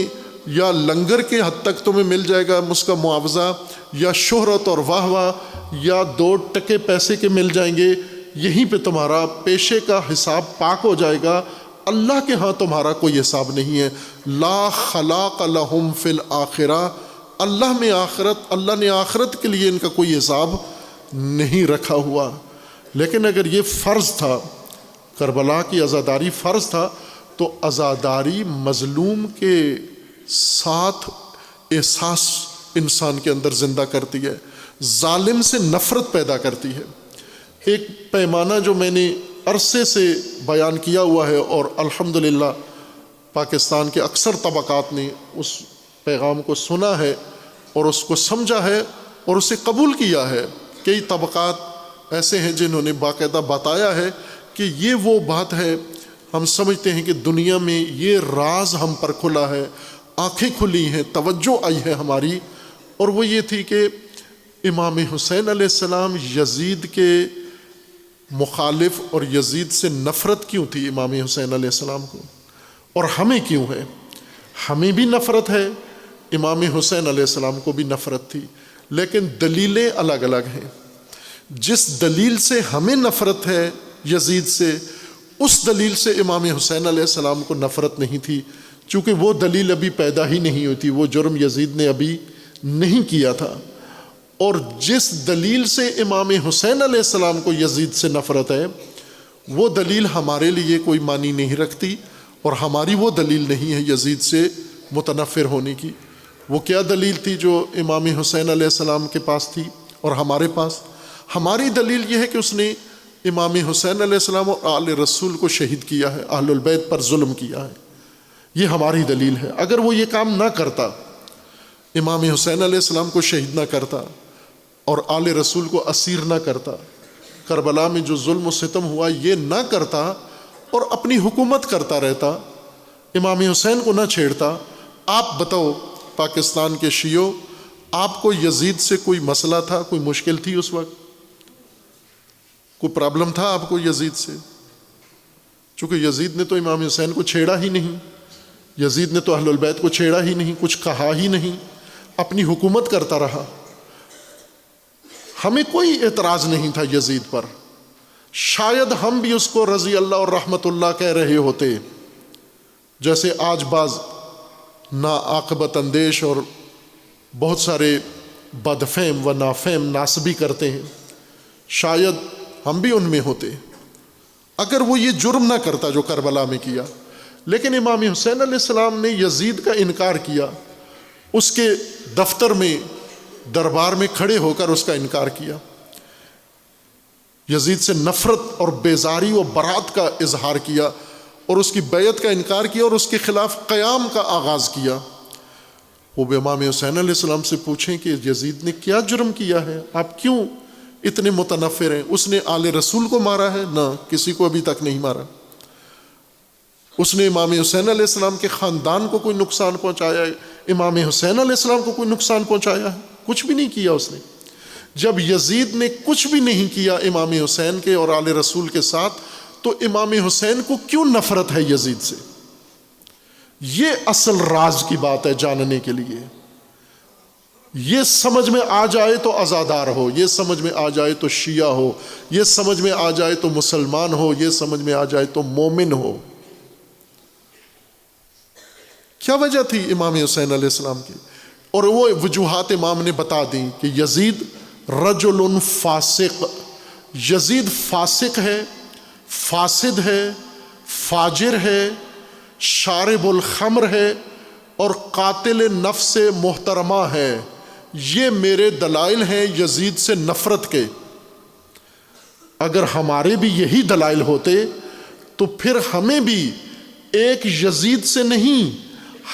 یا لنگر کے حد تک تمہیں مل جائے گا اس کا معاوضہ، یا شہرت اور واہ واہ، یا 2 ٹکے پیسے کے مل جائیں گے. یہیں پہ تمہارا پیشے کا حساب پاک ہو جائے گا. اللہ کے ہاں تمہارا کوئی حساب نہیں ہے. لا خلاق لہم فی الآخرہ، اللہ نے آخرت کے لیے ان کا کوئی حساب نہیں رکھا ہوا. لیکن اگر یہ فرض تھا، کربلا کی عزاداری فرض تھا، تو عزاداری مظلوم کے ساتھ احساس انسان کے اندر زندہ کرتی ہے، ظالم سے نفرت پیدا کرتی ہے. ایک پیمانہ جو میں نے عرصے سے بیان کیا ہوا ہے اور الحمدللہ پاکستان کے اکثر طبقات نے اس پیغام کو سنا ہے اور اس کو سمجھا ہے اور اسے قبول کیا ہے. کئی طبقات ایسے ہیں جنہوں نے باقاعدہ بتایا ہے کہ یہ وہ بات ہے. ہم سمجھتے ہیں کہ دنیا میں یہ راز ہم پر کھلا ہے، آنکھیں کھلی ہیں، توجہ آئی ہے ہماری، اور وہ یہ تھی کہ امام حسین علیہ السلام یزید کے مخالف اور یزید سے نفرت کیوں تھی امام حسین علیہ السلام کو، اور ہمیں کیوں ہے. ہمیں بھی نفرت ہے، امام حسین علیہ السلام کو بھی نفرت تھی، لیکن دلیلیں الگ الگ ہیں. جس دلیل سے ہمیں نفرت ہے یزید سے، اس دلیل سے امام حسین علیہ السلام کو نفرت نہیں تھی، چونکہ وہ دلیل ابھی پیدا ہی نہیں ہوئی تھی، وہ جرم یزید نے ابھی نہیں کیا تھا. اور جس دلیل سے امام حسین علیہ السلام کو یزید سے نفرت ہے، وہ دلیل ہمارے لیے کوئی معنی نہیں رکھتی، اور ہماری وہ دلیل نہیں ہے یزید سے متنفر ہونے کی. وہ کیا دلیل تھی جو امام حسین علیہ السلام کے پاس تھی اور ہمارے پاس؟ ہماری دلیل یہ ہے کہ اس نے امام حسین علیہ السلام اور آل رسول کو شہید کیا ہے، اہل البیت پر ظلم کیا ہے. یہ ہماری دلیل ہے. اگر وہ یہ کام نہ کرتا، امام حسین علیہ السلام کو شہید نہ کرتا اور آل رسول کو اسیر نہ کرتا، کربلا میں جو ظلم و ستم ہوا یہ نہ کرتا اور اپنی حکومت کرتا رہتا، امام حسین کو نہ چھیڑتا، آپ بتاؤ پاکستان کے شیعوں، آپ کو یزید سے کوئی مسئلہ تھا، کوئی مشکل تھی اس وقت؟ کوئی پرابلم تھا آپ کو یزید سے؟ چونکہ یزید نے تو امام حسین کو چھیڑا ہی نہیں، یزید نے تو اہل البیت کو چھیڑا ہی نہیں، کچھ کہا ہی نہیں، اپنی حکومت کرتا رہا. ہمیں کوئی اعتراض نہیں تھا یزید پر. شاید ہم بھی اس کو رضی اللہ اور رحمت اللہ کہہ رہے ہوتے، جیسے آج بعض ناعاقبت اندیش اور بہت سارے بدفہم و نافہم ناسبی کرتے ہیں. شاید ہم بھی ان میں ہوتے اگر وہ یہ جرم نہ کرتا جو کربلا میں کیا. لیکن امام حسین علیہ السلام نے یزید کا انکار کیا، اس کے دفتر میں دربار میں کھڑے ہو کر اس کا انکار کیا، یزید سے نفرت اور بیزاری و برات کا اظہار کیا اور اس کی بیعت کا انکار کیا اور اس کے خلاف قیام کا آغاز کیا. وہ امام حسین علیہ السلام سے پوچھیں کہ یزید نے کیا جرم کیا ہے، آپ کیوں اتنے متنفر ہیں؟ اس نے آل رسول کو مارا ہے؟ نہ، کسی کو ابھی تک نہیں مارا. اس نے امام حسین علیہ السلام کے خاندان کو کوئی نقصان پہنچایا ہے؟ امام حسین علیہ السلام کو کوئی نقصان پہنچایا ہے؟ کچھ بھی نہیں کیا اس نے. جب یزید نے کچھ بھی نہیں کیا امام حسین کے اور آل رسول کے ساتھ، تو امام حسین کو کیوں نفرت ہے یزید سے؟ یہ اصل راز کی بات ہے جاننے کے لیے. یہ سمجھ میں آ جائے تو عزادار ہو، یہ سمجھ میں آ جائے تو شیعہ ہو، یہ سمجھ میں آ جائے تو مسلمان ہو، یہ سمجھ میں آ جائے تو مومن ہو. کیا وجہ تھی امام حسین علیہ السلام کی؟ اور وہ وجوہات امام نے بتا دیں کہ یزید رجل فاسق، یزید فاسق ہے، فاسد ہے، فاجر ہے، شارب الخمر ہے اور قاتل نفس محترمہ ہے۔ یہ میرے دلائل ہیں یزید سے نفرت کے۔ اگر ہمارے بھی یہی دلائل ہوتے تو پھر ہمیں بھی ایک یزید سے نہیں،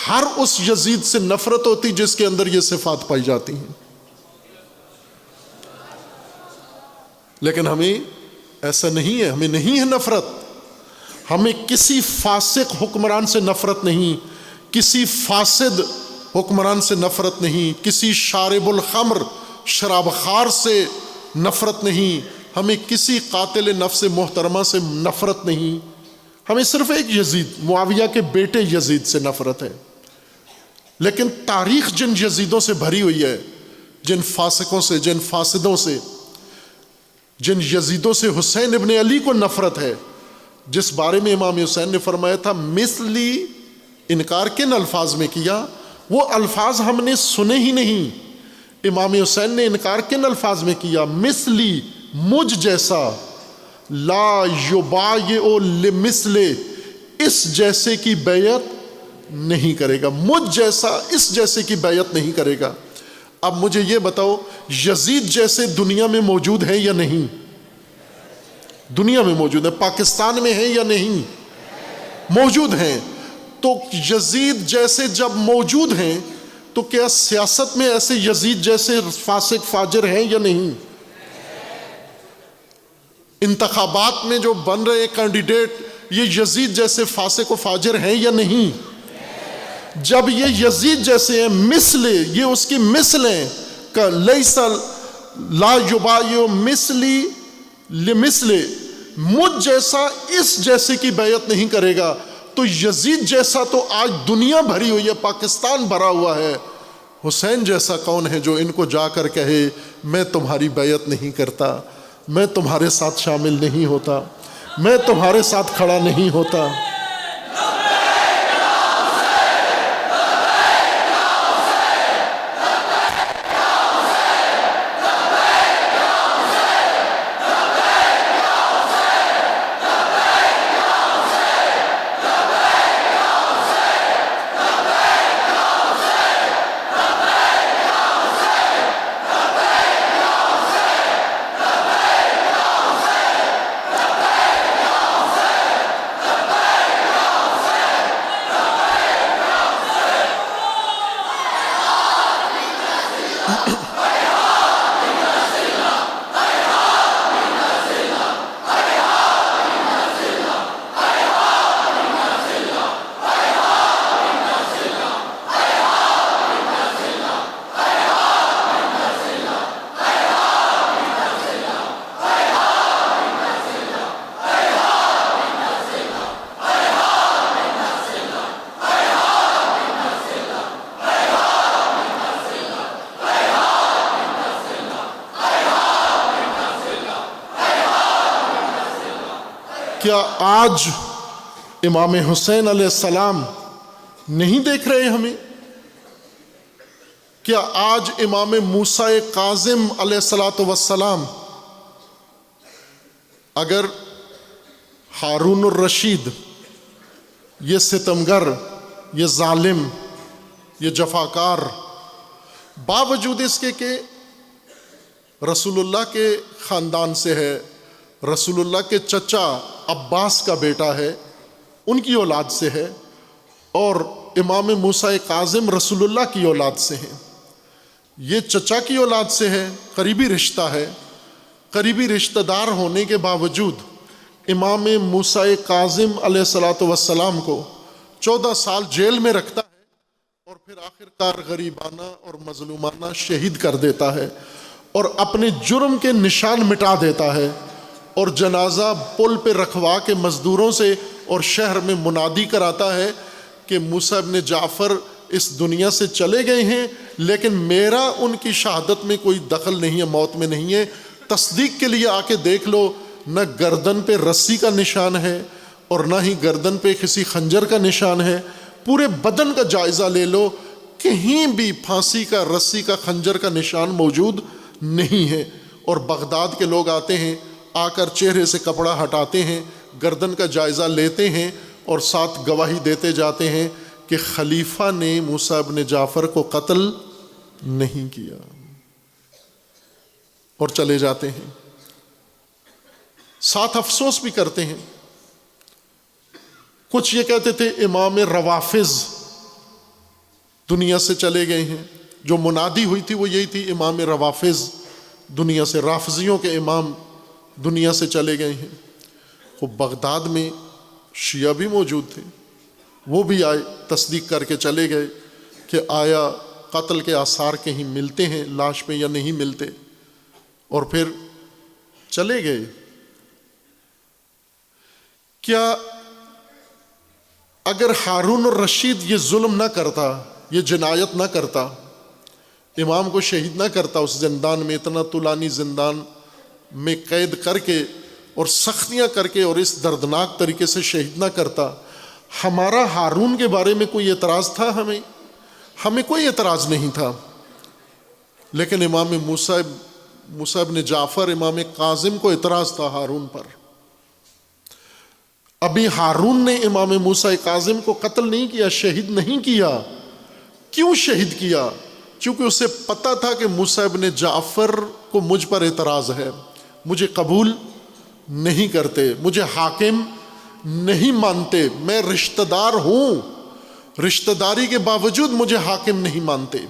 ہر اس یزید سے نفرت ہوتی جس کے اندر یہ صفات پائی جاتی ہیں۔ لیکن ہمیں ایسا نہیں ہے، ہمیں نہیں ہے نفرت۔ ہمیں کسی فاسق حکمران سے نفرت نہیں، کسی فاسد حکمران سے نفرت نہیں، کسی شارب الخمر شراب خار سے نفرت نہیں، ہمیں کسی قاتل نفس محترمہ سے نفرت نہیں، ہمیں صرف ایک یزید، معاویہ کے بیٹے یزید سے نفرت ہے۔ لیکن تاریخ جن یزیدوں سے بھری ہوئی ہے، جن فاسقوں سے، جن فاسدوں سے، جن یزیدوں سے حسین ابن علی کو نفرت ہے، جس بارے میں امام حسین نے فرمایا تھا مثلی، انکار کن الفاظ میں کیا؟ وہ الفاظ ہم نے سنے ہی نہیں۔ امام حسین نے انکار کن الفاظ میں کیا؟ مثلی، مجھ جیسا، لا یبایع لمثل، اس جیسے کی بیعت نہیں کرے گا، مجھ جیسا اس جیسے کی بیعت نہیں کرے گا۔ اب مجھے یہ بتاؤ، یزید جیسے دنیا میں موجود ہیں یا نہیں؟ دنیا میں موجود ہے، پاکستان میں ہیں یا نہیں؟ موجود ہیں۔ تو یزید جیسے جب موجود ہیں تو کیا سیاست میں ایسے یزید جیسے فاسق فاجر ہیں یا نہیں؟ انتخابات میں جو بن رہے کینڈیڈیٹ یہ یزید جیسے فاسق و فاجر ہیں یا نہیں؟ جب یہ یزید جیسے ہیں، مثل، یہ اس کی مثل ہیں کہ لیس لا یبایع مثلی لمثل، مجھ جیسا اس جیسے کی بیعت نہیں کرے گا۔ تو یزید جیسا تو آج دنیا بھری ہوئی ہے، پاکستان بھرا ہوا ہے۔ حسین جیسا کون ہے جو ان کو جا کر کہے میں تمہاری بیعت نہیں کرتا، میں تمہارے ساتھ شامل نہیں ہوتا، میں تمہارے ساتھ کھڑا نہیں ہوتا؟ کیا آج امام حسین علیہ السلام نہیں دیکھ رہے ہمیں؟ کیا آج امام موسیٰ کاظم علیہ السلام، اگر ہارون الرشید یہ ستمگر، یہ ظالم، یہ جفاکار، باوجود اس کے کہ رسول اللہ کے خاندان سے ہے، رسول اللہ کے چچا عباس کا بیٹا ہے، ان کی اولاد سے ہے، اور امام موسیٰ کاظم رسول اللہ کی اولاد سے ہیں، یہ چچا کی اولاد سے ہے، قریبی رشتہ ہے، قریبی رشتہ دار ہونے کے باوجود امام موسیٰ کاظم علیہ السلام کو 14 سال جیل میں رکھتا ہے اور پھر آخرکار غریبانہ اور مظلومانہ شہید کر دیتا ہے اور اپنے جرم کے نشان مٹا دیتا ہے، اور جنازہ پل پہ رکھوا کے مزدوروں سے اور شہر میں منادی کراتا ہے کہ موسیٰ ابن جعفر اس دنیا سے چلے گئے ہیں، لیکن میرا ان کی شہادت میں کوئی دخل نہیں ہے، موت میں نہیں ہے، تصدیق کے لیے آ کے دیکھ لو، نہ گردن پہ رسی کا نشان ہے اور نہ ہی گردن پہ کسی خنجر کا نشان ہے، پورے بدن کا جائزہ لے لو، کہیں بھی پھانسی کا، رسی کا، خنجر کا نشان موجود نہیں ہے۔ اور بغداد کے لوگ آتے ہیں، آ کر چہرے سے کپڑا ہٹاتے ہیں، گردن کا جائزہ لیتے ہیں اور ساتھ گواہی دیتے جاتے ہیں کہ خلیفہ نے موسیٰ ابن جعفر کو قتل نہیں کیا، اور چلے جاتے ہیں۔ ساتھ افسوس بھی کرتے ہیں۔ کچھ یہ کہتے تھے امام روافض دنیا سے چلے گئے ہیں، جو منادی ہوئی تھی وہ یہی تھی، امام روافض دنیا سے، رافضیوں کے امام دنیا سے چلے گئے ہیں۔ وہ بغداد میں شیعہ بھی موجود تھے، وہ بھی آئے، تصدیق کر کے چلے گئے کہ آیا قتل کے آثار کہیں ملتے ہیں لاش پہ یا نہیں ملتے، اور پھر چلے گئے۔ کیا اگر ہارون الرشید یہ ظلم نہ کرتا، یہ جنایت نہ کرتا، امام کو شہید نہ کرتا، اس زندان میں اتنا طولانی زندان میں قید کر کے اور سختیاں کر کے اور اس دردناک طریقے سے شہید نہ کرتا، ہمارا ہارون کے بارے میں کوئی اعتراض تھا؟ ہمیں کوئی اعتراض نہیں تھا۔ لیکن امام موسیٰ ابن جعفر، امام کاظم کو اعتراض تھا ہارون پر۔ ابھی ہارون نے امام موسیٰ کاظم کو قتل نہیں کیا، شہید نہیں کیا۔ کیوں شہید کیا؟ چونکہ اسے پتا تھا کہ موسیٰ ابن جعفر کو مجھ پر اعتراض ہے، مجھے قبول نہیں کرتے، مجھے حاکم نہیں مانتے، میں رشتہ دار ہوں، رشتہ داری کے باوجود مجھے حاکم نہیں مانتے۔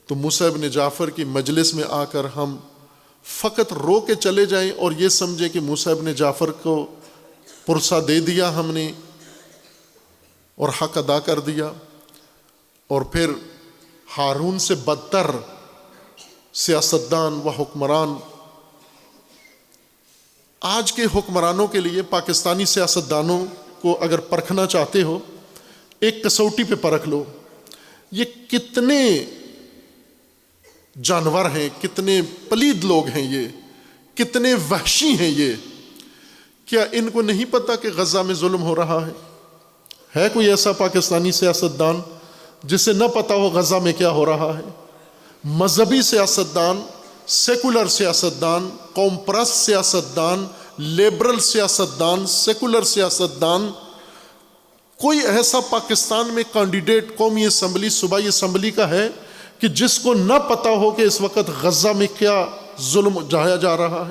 تو موسیٰ ابن جعفر کی مجلس میں آ کر ہم فقط رو کے چلے جائیں اور یہ سمجھے کہ موسیٰ ابن جعفر کو پرسہ دے دیا ہم نے اور حق ادا کر دیا، اور پھر ہارون سے بدتر سیاستدان و حکمران، آج کے حکمرانوں کے لیے، پاکستانی سیاستدانوں کو اگر پرکھنا چاہتے ہو، ایک کسوٹی پہ پرکھ لو، یہ کتنے جانور ہیں، کتنے پلید لوگ ہیں، یہ کتنے وحشی ہیں۔ یہ کیا ان کو نہیں پتا کہ غزہ میں ظلم ہو رہا ہے کوئی ایسا پاکستانی سیاستدان جسے نہ پتا ہو غزہ میں کیا ہو رہا ہے؟ مذہبی سیاستدان، سیکولر سیاستدان، قوم پرست سیاستدان، لیبرل سیاستدان، سیکولر سیاستدان، کوئی ایسا پاکستان میں کینڈیڈیٹ قومی اسمبلی، صوبائی اسمبلی کا ہے کہ جس کو نہ پتا ہو کہ اس وقت غزہ میں کیا ظلم ڈھایا جا رہا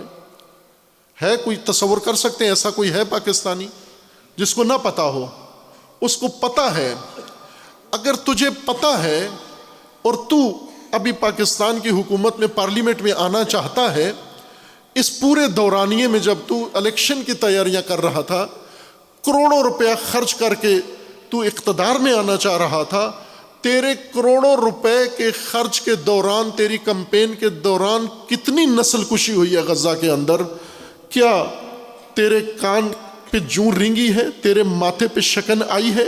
ہے کوئی؟ تصور کر سکتے ہیں ایسا کوئی ہے پاکستانی جس کو نہ پتا ہو؟ اس کو پتا ہے۔ اگر تجھے پتا ہے اور تو ابھی پاکستان کی حکومت میں، پارلیمنٹ میں آنا چاہتا ہے، اس پورے دورانیے میں جب تو الیکشن کی تیاریاں کر رہا تھا، کروڑوں روپیہ خرچ کر کے تو اقتدار میں آنا چاہ رہا تھا، تیرے کروڑوں روپے کے خرچ کے دوران، تیری کمپین کے دوران کتنی نسل کشی ہوئی ہے غزہ کے اندر؟ کیا تیرے کان پہ جوں رینگی ہے؟ تیرے ماتھے پہ شکن آئی ہے؟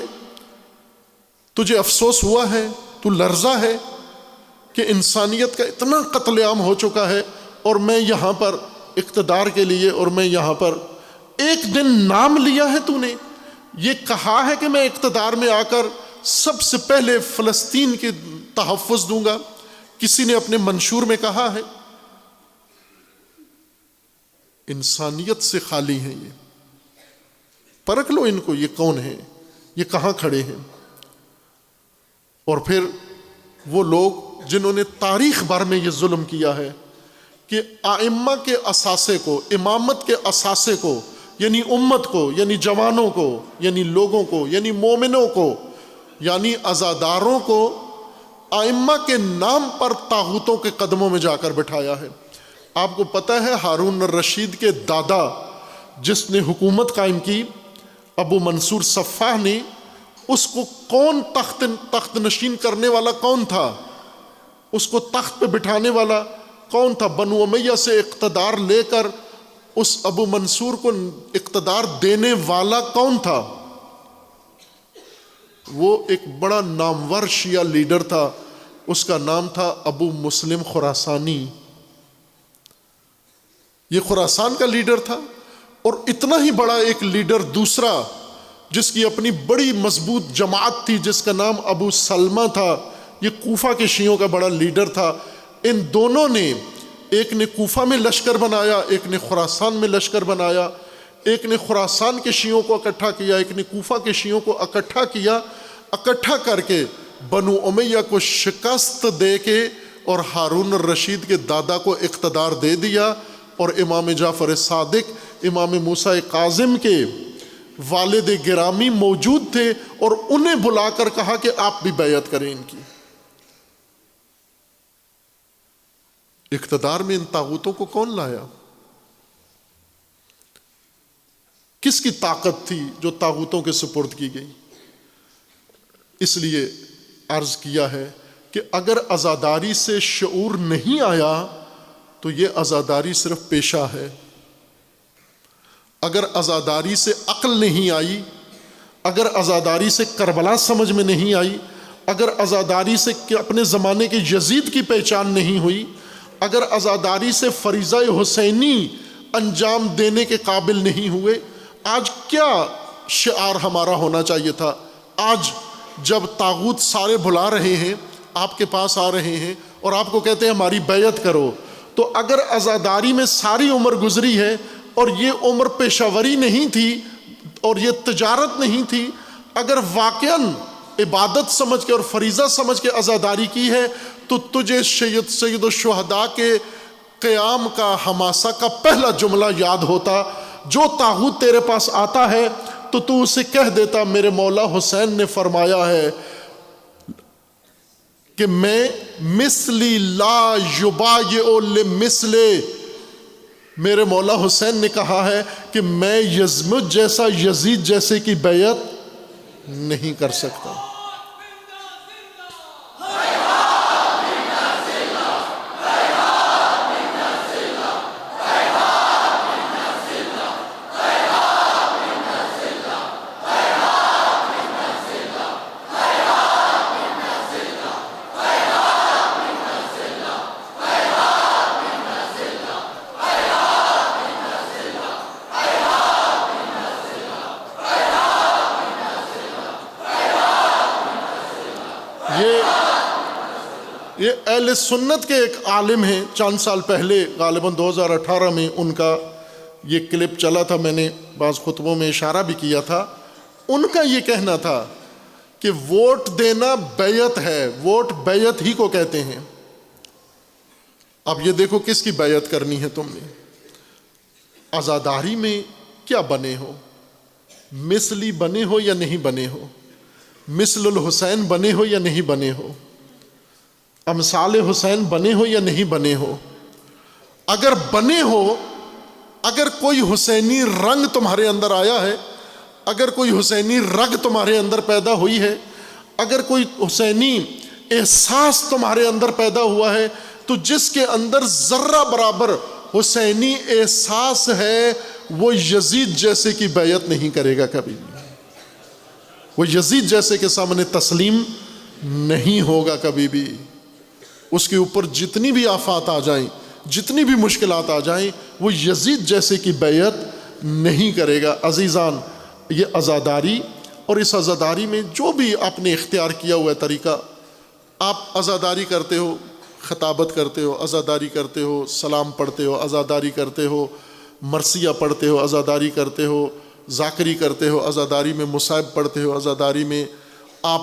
تجھے افسوس ہوا ہے؟ تو لرزا ہے کہ انسانیت کا اتنا قتل عام ہو چکا ہے، اور میں یہاں پر اقتدار کے لیے، اور میں یہاں پر ایک دن نام لیا ہے، تو نے یہ کہا ہے کہ میں اقتدار میں آ کر سب سے پہلے فلسطین کے تحفظ دوں گا؟ کسی نے اپنے منشور میں کہا ہے؟ انسانیت سے خالی ہیں یہ۔ پرکھ لو ان کو، یہ کون ہیں، یہ کہاں کھڑے ہیں؟ اور پھر وہ لوگ جنہوں نے تاریخ بھر میں یہ ظلم کیا ہے کہ ائمہ کے اثاثے کو، امامت کے اثاثے کو، یعنی امت کو، یعنی جوانوں کو، یعنی لوگوں کو، یعنی مومنوں کو، یعنی عزاداروں کو ائمہ کے نام پر طاغوتوں کے قدموں میں جا کر بٹھایا ہے۔ آپ کو پتہ ہے ہارون الرشید کے دادا جس نے حکومت قائم کی، ابو منصور صفاح نے، اس کو کون تخت نشین کرنے والا کون تھا؟ اس کو تخت پہ بٹھانے والا کون تھا؟ بنو امیہ سے اقتدار لے کر اس ابو منصور کو اقتدار دینے والا کون تھا؟ وہ ایک بڑا نامور شیعہ لیڈر تھا، اس کا نام تھا ابو مسلم خراسانی۔ یہ خراسان کا لیڈر تھا، اور اتنا ہی بڑا ایک لیڈر دوسرا جس کی اپنی بڑی مضبوط جماعت تھی جس کا نام ابو سلمہ تھا، یہ کوفہ کے شیعوں کا بڑا لیڈر تھا۔ ان دونوں نے، ایک نے کوفہ میں لشکر بنایا، ایک نے خراسان میں لشکر بنایا، ایک نے خراسان کے شیعوں کو اکٹھا کیا، ایک نے کوفہ کے شیعوں کو اکٹھا کیا، اکٹھا کر کے بنو امیہ کو شکست دے کے اور ہارون الرشید کے دادا کو اقتدار دے دیا، اور امام جعفر صادق، امام موسیٰ کاظم کے والد گرامی موجود تھے، اور انہیں بلا کر کہا کہ آپ بھی بیعت کریں ان کی۔ اقتدار میں ان طاغوتوں کو کون لایا؟ کس کی طاقت تھی جو طاغوتوں کے سپرد کی گئی؟ اس لیے عرض کیا ہے کہ اگر عزاداری سے شعور نہیں آیا تو یہ عزاداری صرف پیشہ ہے۔ اگر عزاداری سے عقل نہیں آئی، اگر عزاداری سے کربلا سمجھ میں نہیں آئی، اگر عزاداری سے اپنے زمانے کے یزید کی پہچان نہیں ہوئی، اگر عزاداری سے فریضہ حسینی انجام دینے کے قابل نہیں ہوئے، آج کیا شعار ہمارا ہونا چاہیے تھا؟ آج جب طاغوت سارے بلا رہے ہیں، آپ کے پاس آ رہے ہیں اور آپ کو کہتے ہیں ہماری بیعت کرو، تو اگر عزاداری میں ساری عمر گزری ہے اور یہ عمر پیشہ وری نہیں تھی اور یہ تجارت نہیں تھی، اگر واقعاً عبادت سمجھ کے اور فریضہ سمجھ کے عزاداری کی ہے، تو تجھے سید الشہداء کے قیام کا حماسہ کا پہلا جملہ یاد ہوتا۔ جو طاغوت تیرے پاس آتا ہے تو اسے کہہ دیتا میرے مولا حسین نے فرمایا ہے کہ میں مثلی لا یبایع لمثلے، میرے مولا حسین نے کہا ہے کہ میں مجھ جیسا یزید جیسے کی بیعت نہیں کر سکتا۔ یہ اہل سنت کے ایک عالم ہیں، چند سال پہلے غالباً 2018 میں ان کا یہ کلپ چلا تھا، میں نے بعض خطبوں میں اشارہ بھی کیا تھا۔ ان کا یہ کہنا تھا کہ ووٹ دینا بیعت ہے، ووٹ بیعت ہی کو کہتے ہیں۔ اب یہ دیکھو کس کی بیعت کرنی ہے تم نے۔ عزاداری میں کیا بنے ہو؟ مثلی بنے ہو یا نہیں بنے ہو؟ مثل الحسین بنے ہو یا نہیں بنے ہو؟ امثال حسین بنے ہو یا نہیں بنے ہو؟ اگر بنے ہو، اگر کوئی حسینی رنگ تمہارے اندر آیا ہے، اگر کوئی حسینی رگ تمہارے اندر پیدا ہوئی ہے، اگر کوئی حسینی احساس تمہارے اندر پیدا ہوا ہے، تو جس کے اندر ذرہ برابر حسینی احساس ہے وہ یزید جیسے کی بیعت نہیں کرے گا کبھی، وہ یزید جیسے کے سامنے تسلیم نہیں ہوگا کبھی بھی۔ اس کے اوپر جتنی بھی آفات آ جائیں، جتنی بھی مشکلات آ جائیں، وہ یزید جیسے کی بیعت نہیں کرے گا۔ عزیزان، یہ عزاداری، اور اس عزاداری میں جو بھی آپ نے اختیار کیا ہوا ہے طریقہ، آپ عزاداری کرتے ہو، خطابت کرتے ہو، عزاداری کرتے ہو، سلام پڑھتے ہو، عزاداری کرتے ہو، مرثیہ پڑھتے ہو، عزاداری کرتے ہو، ذاکری کرتے ہو، عزاداری میں مصائب پڑھتے ہو، عزاداری میں آپ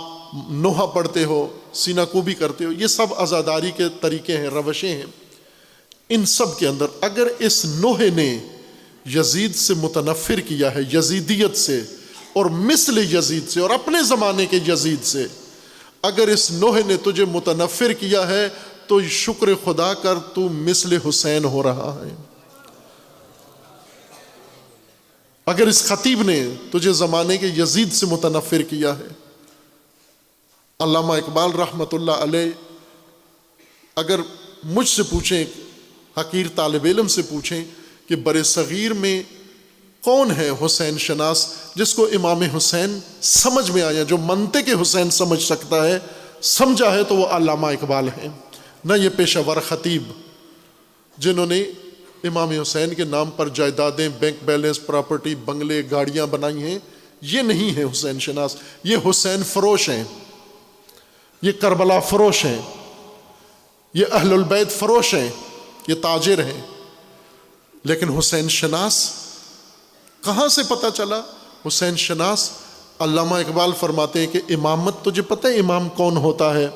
نوحہ پڑھتے ہو، سینہ کوبی کرتے ہو، یہ سب عزاداری کے طریقے ہیں، روشیں ہیں۔ ان سب کے اندر اگر اس نوحے نے یزید سے متنفر کیا ہے، یزیدیت سے اور مثل یزید سے اور اپنے زمانے کے یزید سے، اگر اس نوحے نے تجھے متنفر کیا ہے تو شکر خدا کر، تو مثل حسین ہو رہا ہے۔ اگر اس خطیب نے تجھے زمانے کے یزید سے متنفر کیا ہے، علامہ اقبال رحمۃ اللہ علیہ اگر مجھ سے پوچھیں، حقیر طالب علم سے پوچھیں کہ بر صغیر میں کون ہے حسین شناس جس کو امام حسین سمجھ میں آیا، جو منطق حسین سمجھ سکتا ہے، سمجھا ہے، تو وہ علامہ اقبال ہیں، نہ یہ پیشہ ور خطیب جنہوں نے امام حسین کے نام پر جائیدادیں، بینک بیلنس، پراپرٹی، بنگلے، گاڑیاں بنائی ہیں۔ یہ نہیں ہے حسین شناس، یہ حسین فروش ہیں، یہ کربلا فروش ہیں، یہ اہل البیت فروش ہیں، یہ تاجر ہیں۔ لیکن حسین شناس کہاں سے پتہ چلا؟ حسین شناس، علامہ اقبال فرماتے ہیں کہ امامت تجھے پتہ ہے امام کون ہوتا ہے؟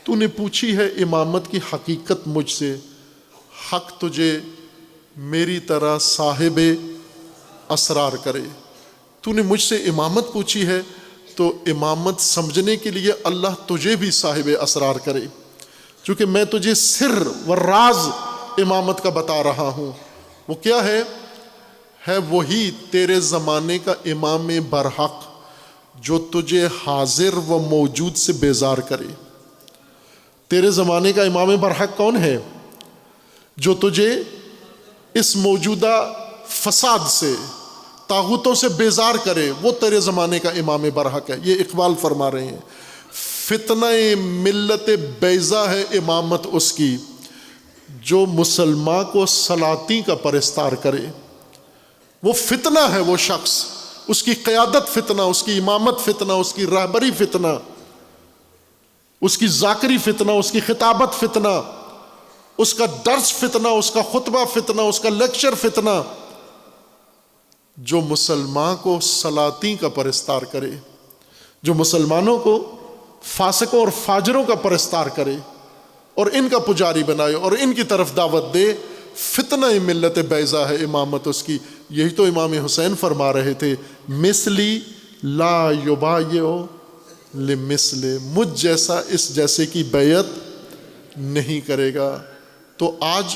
تو نے پوچھی ہے امامت کی حقیقت مجھ سے، حق تجھے میری طرح صاحب اسرار کرے۔ تو نے مجھ سے امامت پوچھی ہے تو امامت سمجھنے کے لیے اللہ تجھے بھی صاحب اسرار کرے، چونکہ میں تجھے سر و راز امامت کا بتا رہا ہوں۔ وہ کیا ہے وہی تیرے زمانے کا امام برحق جو تجھے حاضر و موجود سے بیزار کرے۔ تیرے زمانے کا امام برحق کون ہے؟ جو تجھے اس موجودہ فساد سے، طاغوتوں سے بیزار کرے، وہ تیرے زمانے کا امام برحق ہے۔ یہ اقبال فرما رہے ہیں، فتنہ ملت بیضا ہے امامت اس کی جو مسلمان کو سلاطین کا پرستار کرے۔ وہ فتنہ ہے، وہ شخص، اس کی قیادت فتنہ، اس کی امامت فتنہ، اس کی رہبری فتنہ، اس کی ذاکری فتنہ، اس کی خطابت فتنہ، اس کا درس فتنہ، اس کا خطبہ فتنہ، اس کا لیکچر فتنہ، جو مسلمان کو سلاطین کا پرستار کرے، جو مسلمانوں کو فاسقوں اور فاجروں کا پرستار کرے اور ان کا پجاری بنائے اور ان کی طرف دعوت دے، فتنہ ملت بیضا ہے امامت اس کی۔ یہی تو امام حسین فرما رہے تھے، مثلی لا یبایع لمثل، مجھ جیسا اس جیسے کی بیعت نہیں کرے گا۔ تو آج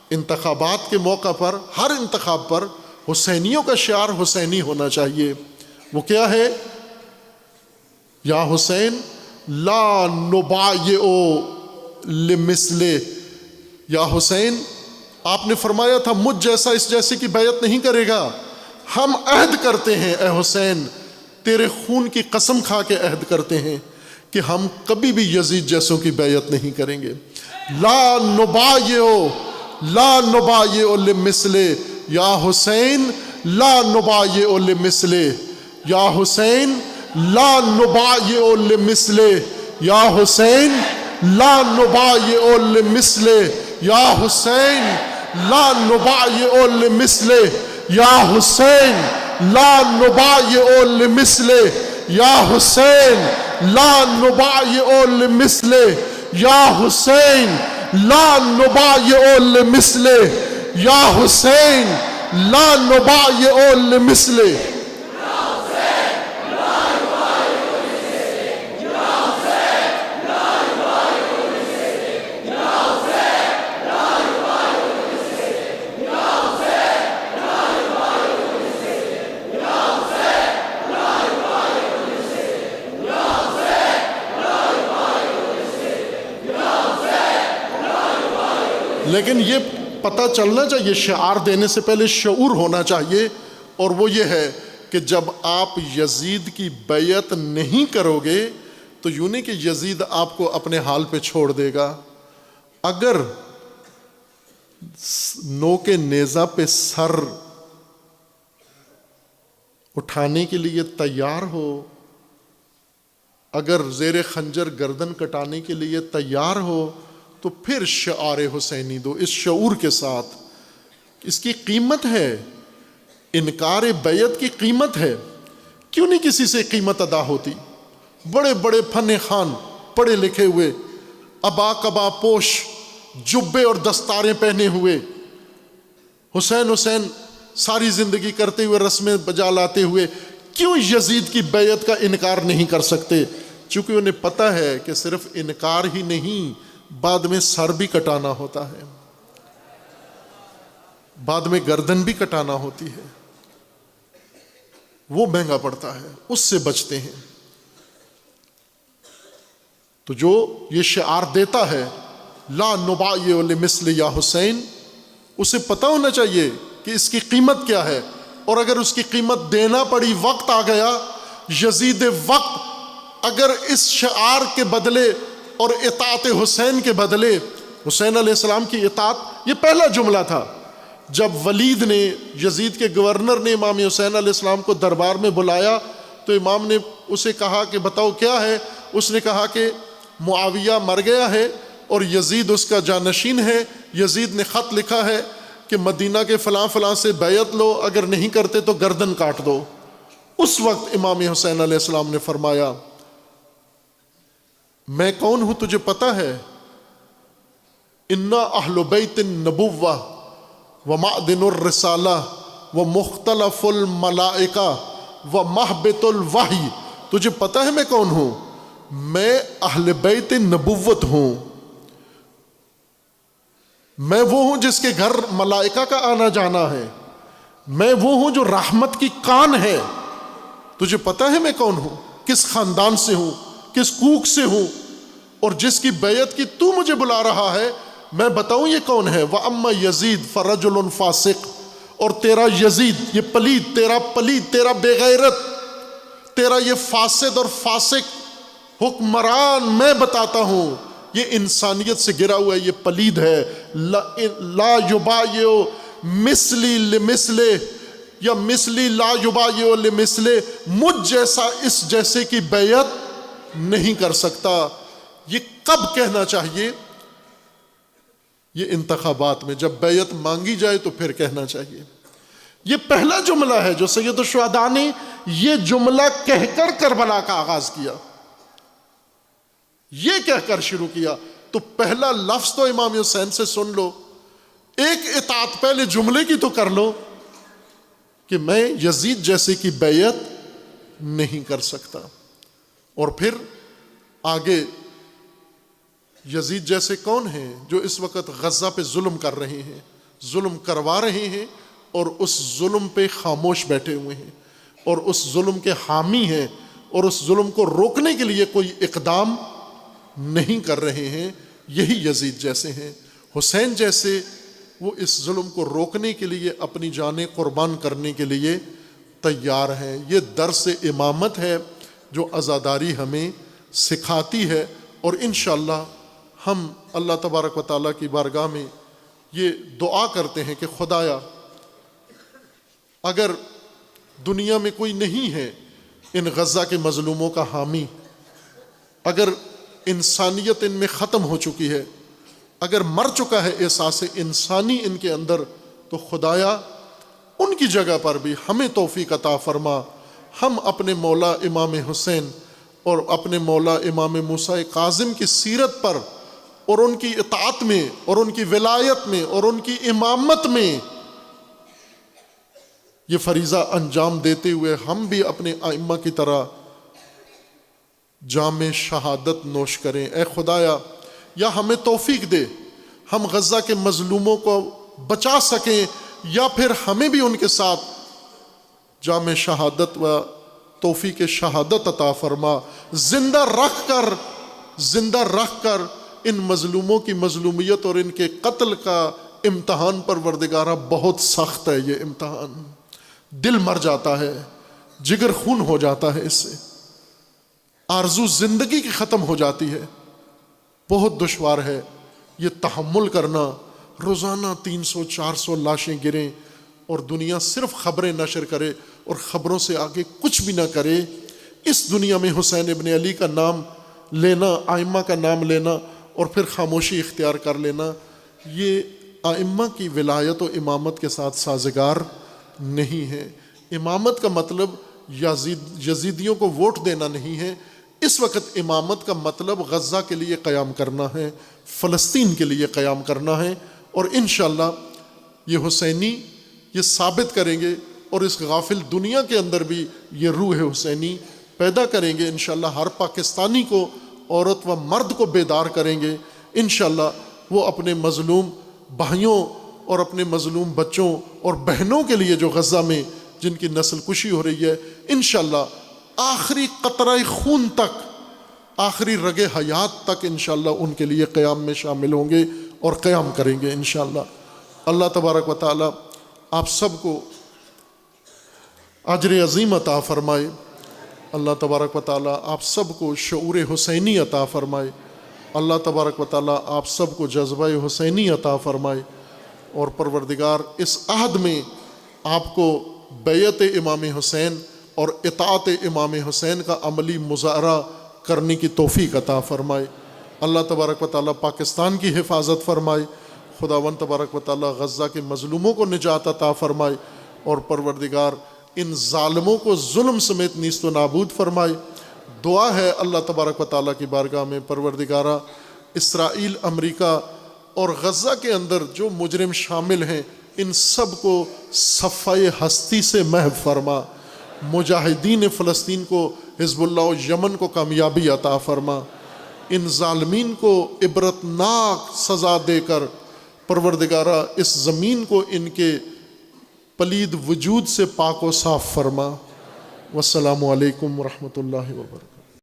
انتخابات کے موقع پر، ہر انتخاب پر حسینیوں کا شعار حسینی ہونا چاہیے۔ وہ کیا ہے؟ یا حسین لا نبایع لمثل، یا حسین آپ نے فرمایا تھا مجھ جیسا اس جیسے کی بیعت نہیں کرے گا، ہم عہد کرتے ہیں اے حسین، تیرے خون کی قسم کھا کے عہد کرتے ہیں کہ ہم کبھی بھی یزید جیسوں کی بیعت نہیں کریں گے۔ لا نبایع لمثل، یا حسین لا نبایع لمثل، یا حسین لا نبایع لمثل، یا حسین لا نبایع لمثل، یا حسین لا نبایع لمثل، یا حسین لا نبایع لمثل، یا حسین لا نبایع لمثل، یا حسین لا نبایع لمثل، یا حسین لا نبایع لمثل۔ لیکن یہ پتہ چلنا چاہیے، شعار دینے سے پہلے شعور ہونا چاہیے، اور وہ یہ ہے کہ جب آپ یزید کی بیعت نہیں کرو گے تو یوں نہیں کہ یزید آپ کو اپنے حال پہ چھوڑ دے گا۔ اگر نوک نیزہ پہ سر اٹھانے کے لیے تیار ہو، اگر زیر خنجر گردن کٹانے کے لیے تیار ہو، تو پھر شعار حسینی دو اس شعور کے ساتھ۔ اس کی قیمت ہے، انکار بیعت کی قیمت ہے۔ کیوں نہیں کسی سے قیمت ادا ہوتی؟ بڑے بڑے فن خوان، پڑھے لکھے ہوئے، ابا کبا پوش، جبے اور دستاریں پہنے ہوئے، حسین حسین ساری زندگی کرتے ہوئے، رسمیں بجا لاتے ہوئے، کیوں یزید کی بیعت کا انکار نہیں کر سکتے؟ چونکہ انہیں پتہ ہے کہ صرف انکار ہی نہیں، بعد میں سر بھی کٹانا ہوتا ہے، بعد میں گردن بھی کٹانا ہوتی ہے، وہ مہنگا پڑتا ہے، اس سے بچتے ہیں۔ تو جو یہ شعار دیتا ہے لا نبایع لمثل یا حسین، اسے پتہ ہونا چاہیے کہ اس کی قیمت کیا ہے، اور اگر اس کی قیمت دینا پڑی، وقت آ گیا، یزید وقت اگر اس شعار کے بدلے اور اطاعت حسین کے بدلے، حسین علیہ السلام کی اطاعت، یہ پہلا جملہ تھا جب ولید نے، یزید کے گورنر نے امام حسین علیہ السلام کو دربار میں بلایا تو امام نے اسے کہا کہ بتاؤ کیا ہے؟ اس نے کہا کہ معاویہ مر گیا ہے اور یزید اس کا جانشین ہے، یزید نے خط لکھا ہے کہ مدینہ کے فلاں فلاں سے بیعت لو، اگر نہیں کرتے تو گردن کاٹ دو۔ اس وقت امام حسین علیہ السلام نے فرمایا میں کون ہوں تجھے پتہ ہے؟ انا اہل بیت النبوہ ومعدن الرسالہ ومختلف الملائکہ ومہبط الوحی۔ تجھے پتہ ہے میں کون ہوں؟ میں اہل بیت نبوت ہوں، میں وہ ہوں جس کے گھر ملائکہ کا آنا جانا ہے، میں وہ ہوں جو رحمت کی کان ہے۔ تجھے پتہ ہے میں کون ہوں، کس خاندان سے ہوں، کس کوک سے ہوں، اور جس کی بیعت کی تو مجھے بلا رہا ہے میں بتاؤں یہ کون ہے؟ وَأَمَّا يَزِيد فَرَجُلٌ فَاسِقٌ، اور تیرا یزید یہ پلید، تیرا بے غیرت، تیرا یہ فاسد اور فاسق حکمران میں بتاتا ہوں یہ انسانیت سے گرا ہوا ہے، یہ پلید ہے۔ لا یبایع مثلی لمثلہ یا مثلی لا یبایع لمثلہ، مجھ جیسا اس جیسے کی بیعت نہیں کر سکتا۔ یہ کب کہنا چاہیے؟ یہ انتخابات میں جب بیعت مانگی جائے تو پھر کہنا چاہیے۔ یہ پہلا جملہ ہے جو سید الشہداء نے یہ جملہ کہہ کر کربلا کا آغاز کیا، یہ کہہ کر شروع کیا۔ تو پہلا لفظ تو امام حسین سے سن لو، ایک اطاعت پہلے جملے کی تو کر لو کہ میں یزید جیسے کی بیعت نہیں کر سکتا۔ اور پھر آگے یزید جیسے کون ہیں؟ جو اس وقت غزہ پہ ظلم کر رہے ہیں، ظلم کروا رہے ہیں اور اس ظلم پہ خاموش بیٹھے ہوئے ہیں اور اس ظلم کے حامی ہیں اور اس ظلم کو روکنے کے لیے کوئی اقدام نہیں کر رہے ہیں، یہی یزید جیسے ہیں۔ حسین جیسے وہ اس ظلم کو روکنے کے لیے اپنی جانیں قربان کرنے کے لیے تیار ہیں۔ یہ درس امامت ہے جو عزاداری ہمیں سکھاتی ہے، اور انشاءاللہ ہم اللہ تبارک و تعالیٰ کی بارگاہ میں یہ دعا کرتے ہیں کہ خدایا اگر دنیا میں کوئی نہیں ہے ان غزہ کے مظلوموں کا حامی، اگر انسانیت ان میں ختم ہو چکی ہے، اگر مر چکا ہے احساس انسانی ان کے اندر، تو خدایا ان کی جگہ پر بھی ہمیں توفیق عطا فرما۔ ہم اپنے مولا امام حسین اور اپنے مولا امام موسیٰ کاظم کی سیرت پر اور ان کی اطاعت میں اور ان کی ولایت میں اور ان کی امامت میں یہ فریضہ انجام دیتے ہوئے ہم بھی اپنے ائمہ کی طرح جام شہادت نوش کریں۔ اے خدایا یا ہمیں توفیق دے ہم غزہ کے مظلوموں کو بچا سکیں، یا پھر ہمیں بھی ان کے ساتھ جام شہادت و توفیق شہادت عطا فرما۔ زندہ رکھ کر ان مظلوموں کی مظلومیت اور ان کے قتل کا امتحان پروردگارہ بہت سخت ہے۔ یہ امتحان دل مر جاتا ہے، جگر خون ہو جاتا ہے، اس سے آرزو زندگی کی ختم ہو جاتی ہے، بہت دشوار ہے یہ تحمل کرنا۔ روزانہ 300-400 لاشیں گریں اور دنیا صرف خبریں نشر کرے اور خبروں سے آگے کچھ بھی نہ کرے۔ اس دنیا میں حسین ابن علی کا نام لینا، ائمہ کا نام لینا اور پھر خاموشی اختیار کر لینا، یہ ائمہ کی ولایت و امامت کے ساتھ سازگار نہیں ہے۔ امامت کا مطلب یزیدیوں کو ووٹ دینا نہیں ہے، اس وقت امامت کا مطلب غزہ کے لیے قیام کرنا ہے، فلسطین کے لیے قیام کرنا ہے، اور انشاءاللہ یہ حسینی یہ ثابت کریں گے اور اس غافل دنیا کے اندر بھی یہ روح حسینی پیدا کریں گے۔ انشاءاللہ ہر پاکستانی کو، عورت و مرد کو بیدار کریں گے۔ انشاءاللہ وہ اپنے مظلوم بھائیوں اور اپنے مظلوم بچوں اور بہنوں کے لیے جو غزہ میں جن کی نسل کشی ہو رہی ہے، انشاءاللہ آخری قطرہ خون تک، آخری رگ حیات تک انشاءاللہ ان کے لیے قیام میں شامل ہوں گے اور قیام کریں گے انشاءاللہ۔ اللہ تبارک و تعالی آپ سب کو اجر عظیم عطا فرمائے۔ اللہ تبارک و تعالی آپ سب کو شعور حسینی عطا فرمائے۔ اللہ تبارک و تعالی آپ سب کو جذبہ حسینی عطا فرمائے۔ اور پروردگار اس عہد میں آپ کو بیعت امام حسین اور اطاعت امام حسین کا عملی مظاہرہ کرنے کی توفیق عطا فرمائے۔ اللہ تبارک و تعالیٰ پاکستان کی حفاظت فرمائے، خداوند تبارک و تعالیٰ غزہ کے مظلوموں کو نجات عطا فرمائے، اور پروردگار ان ظالموں کو ظلم سمیت نیست و نابود فرمائے۔ دعا ہے اللہ تبارک و تعالیٰ کی بارگاہ میں، پروردگارہ اسرائیل، امریکہ اور غزہ کے اندر جو مجرم شامل ہیں ان سب کو صفحۂ ہستی سے محو فرما، مجاہدین فلسطین کو، حزب اللہ و یمن کو کامیابی عطا فرما، ان ظالمین کو عبرتناک سزا دے کر پروردگارہ اس زمین کو ان کے پلید وجود سے پاک و صاف فرما۔ والسلام علیکم ورحمۃ اللہ وبرکاتہ۔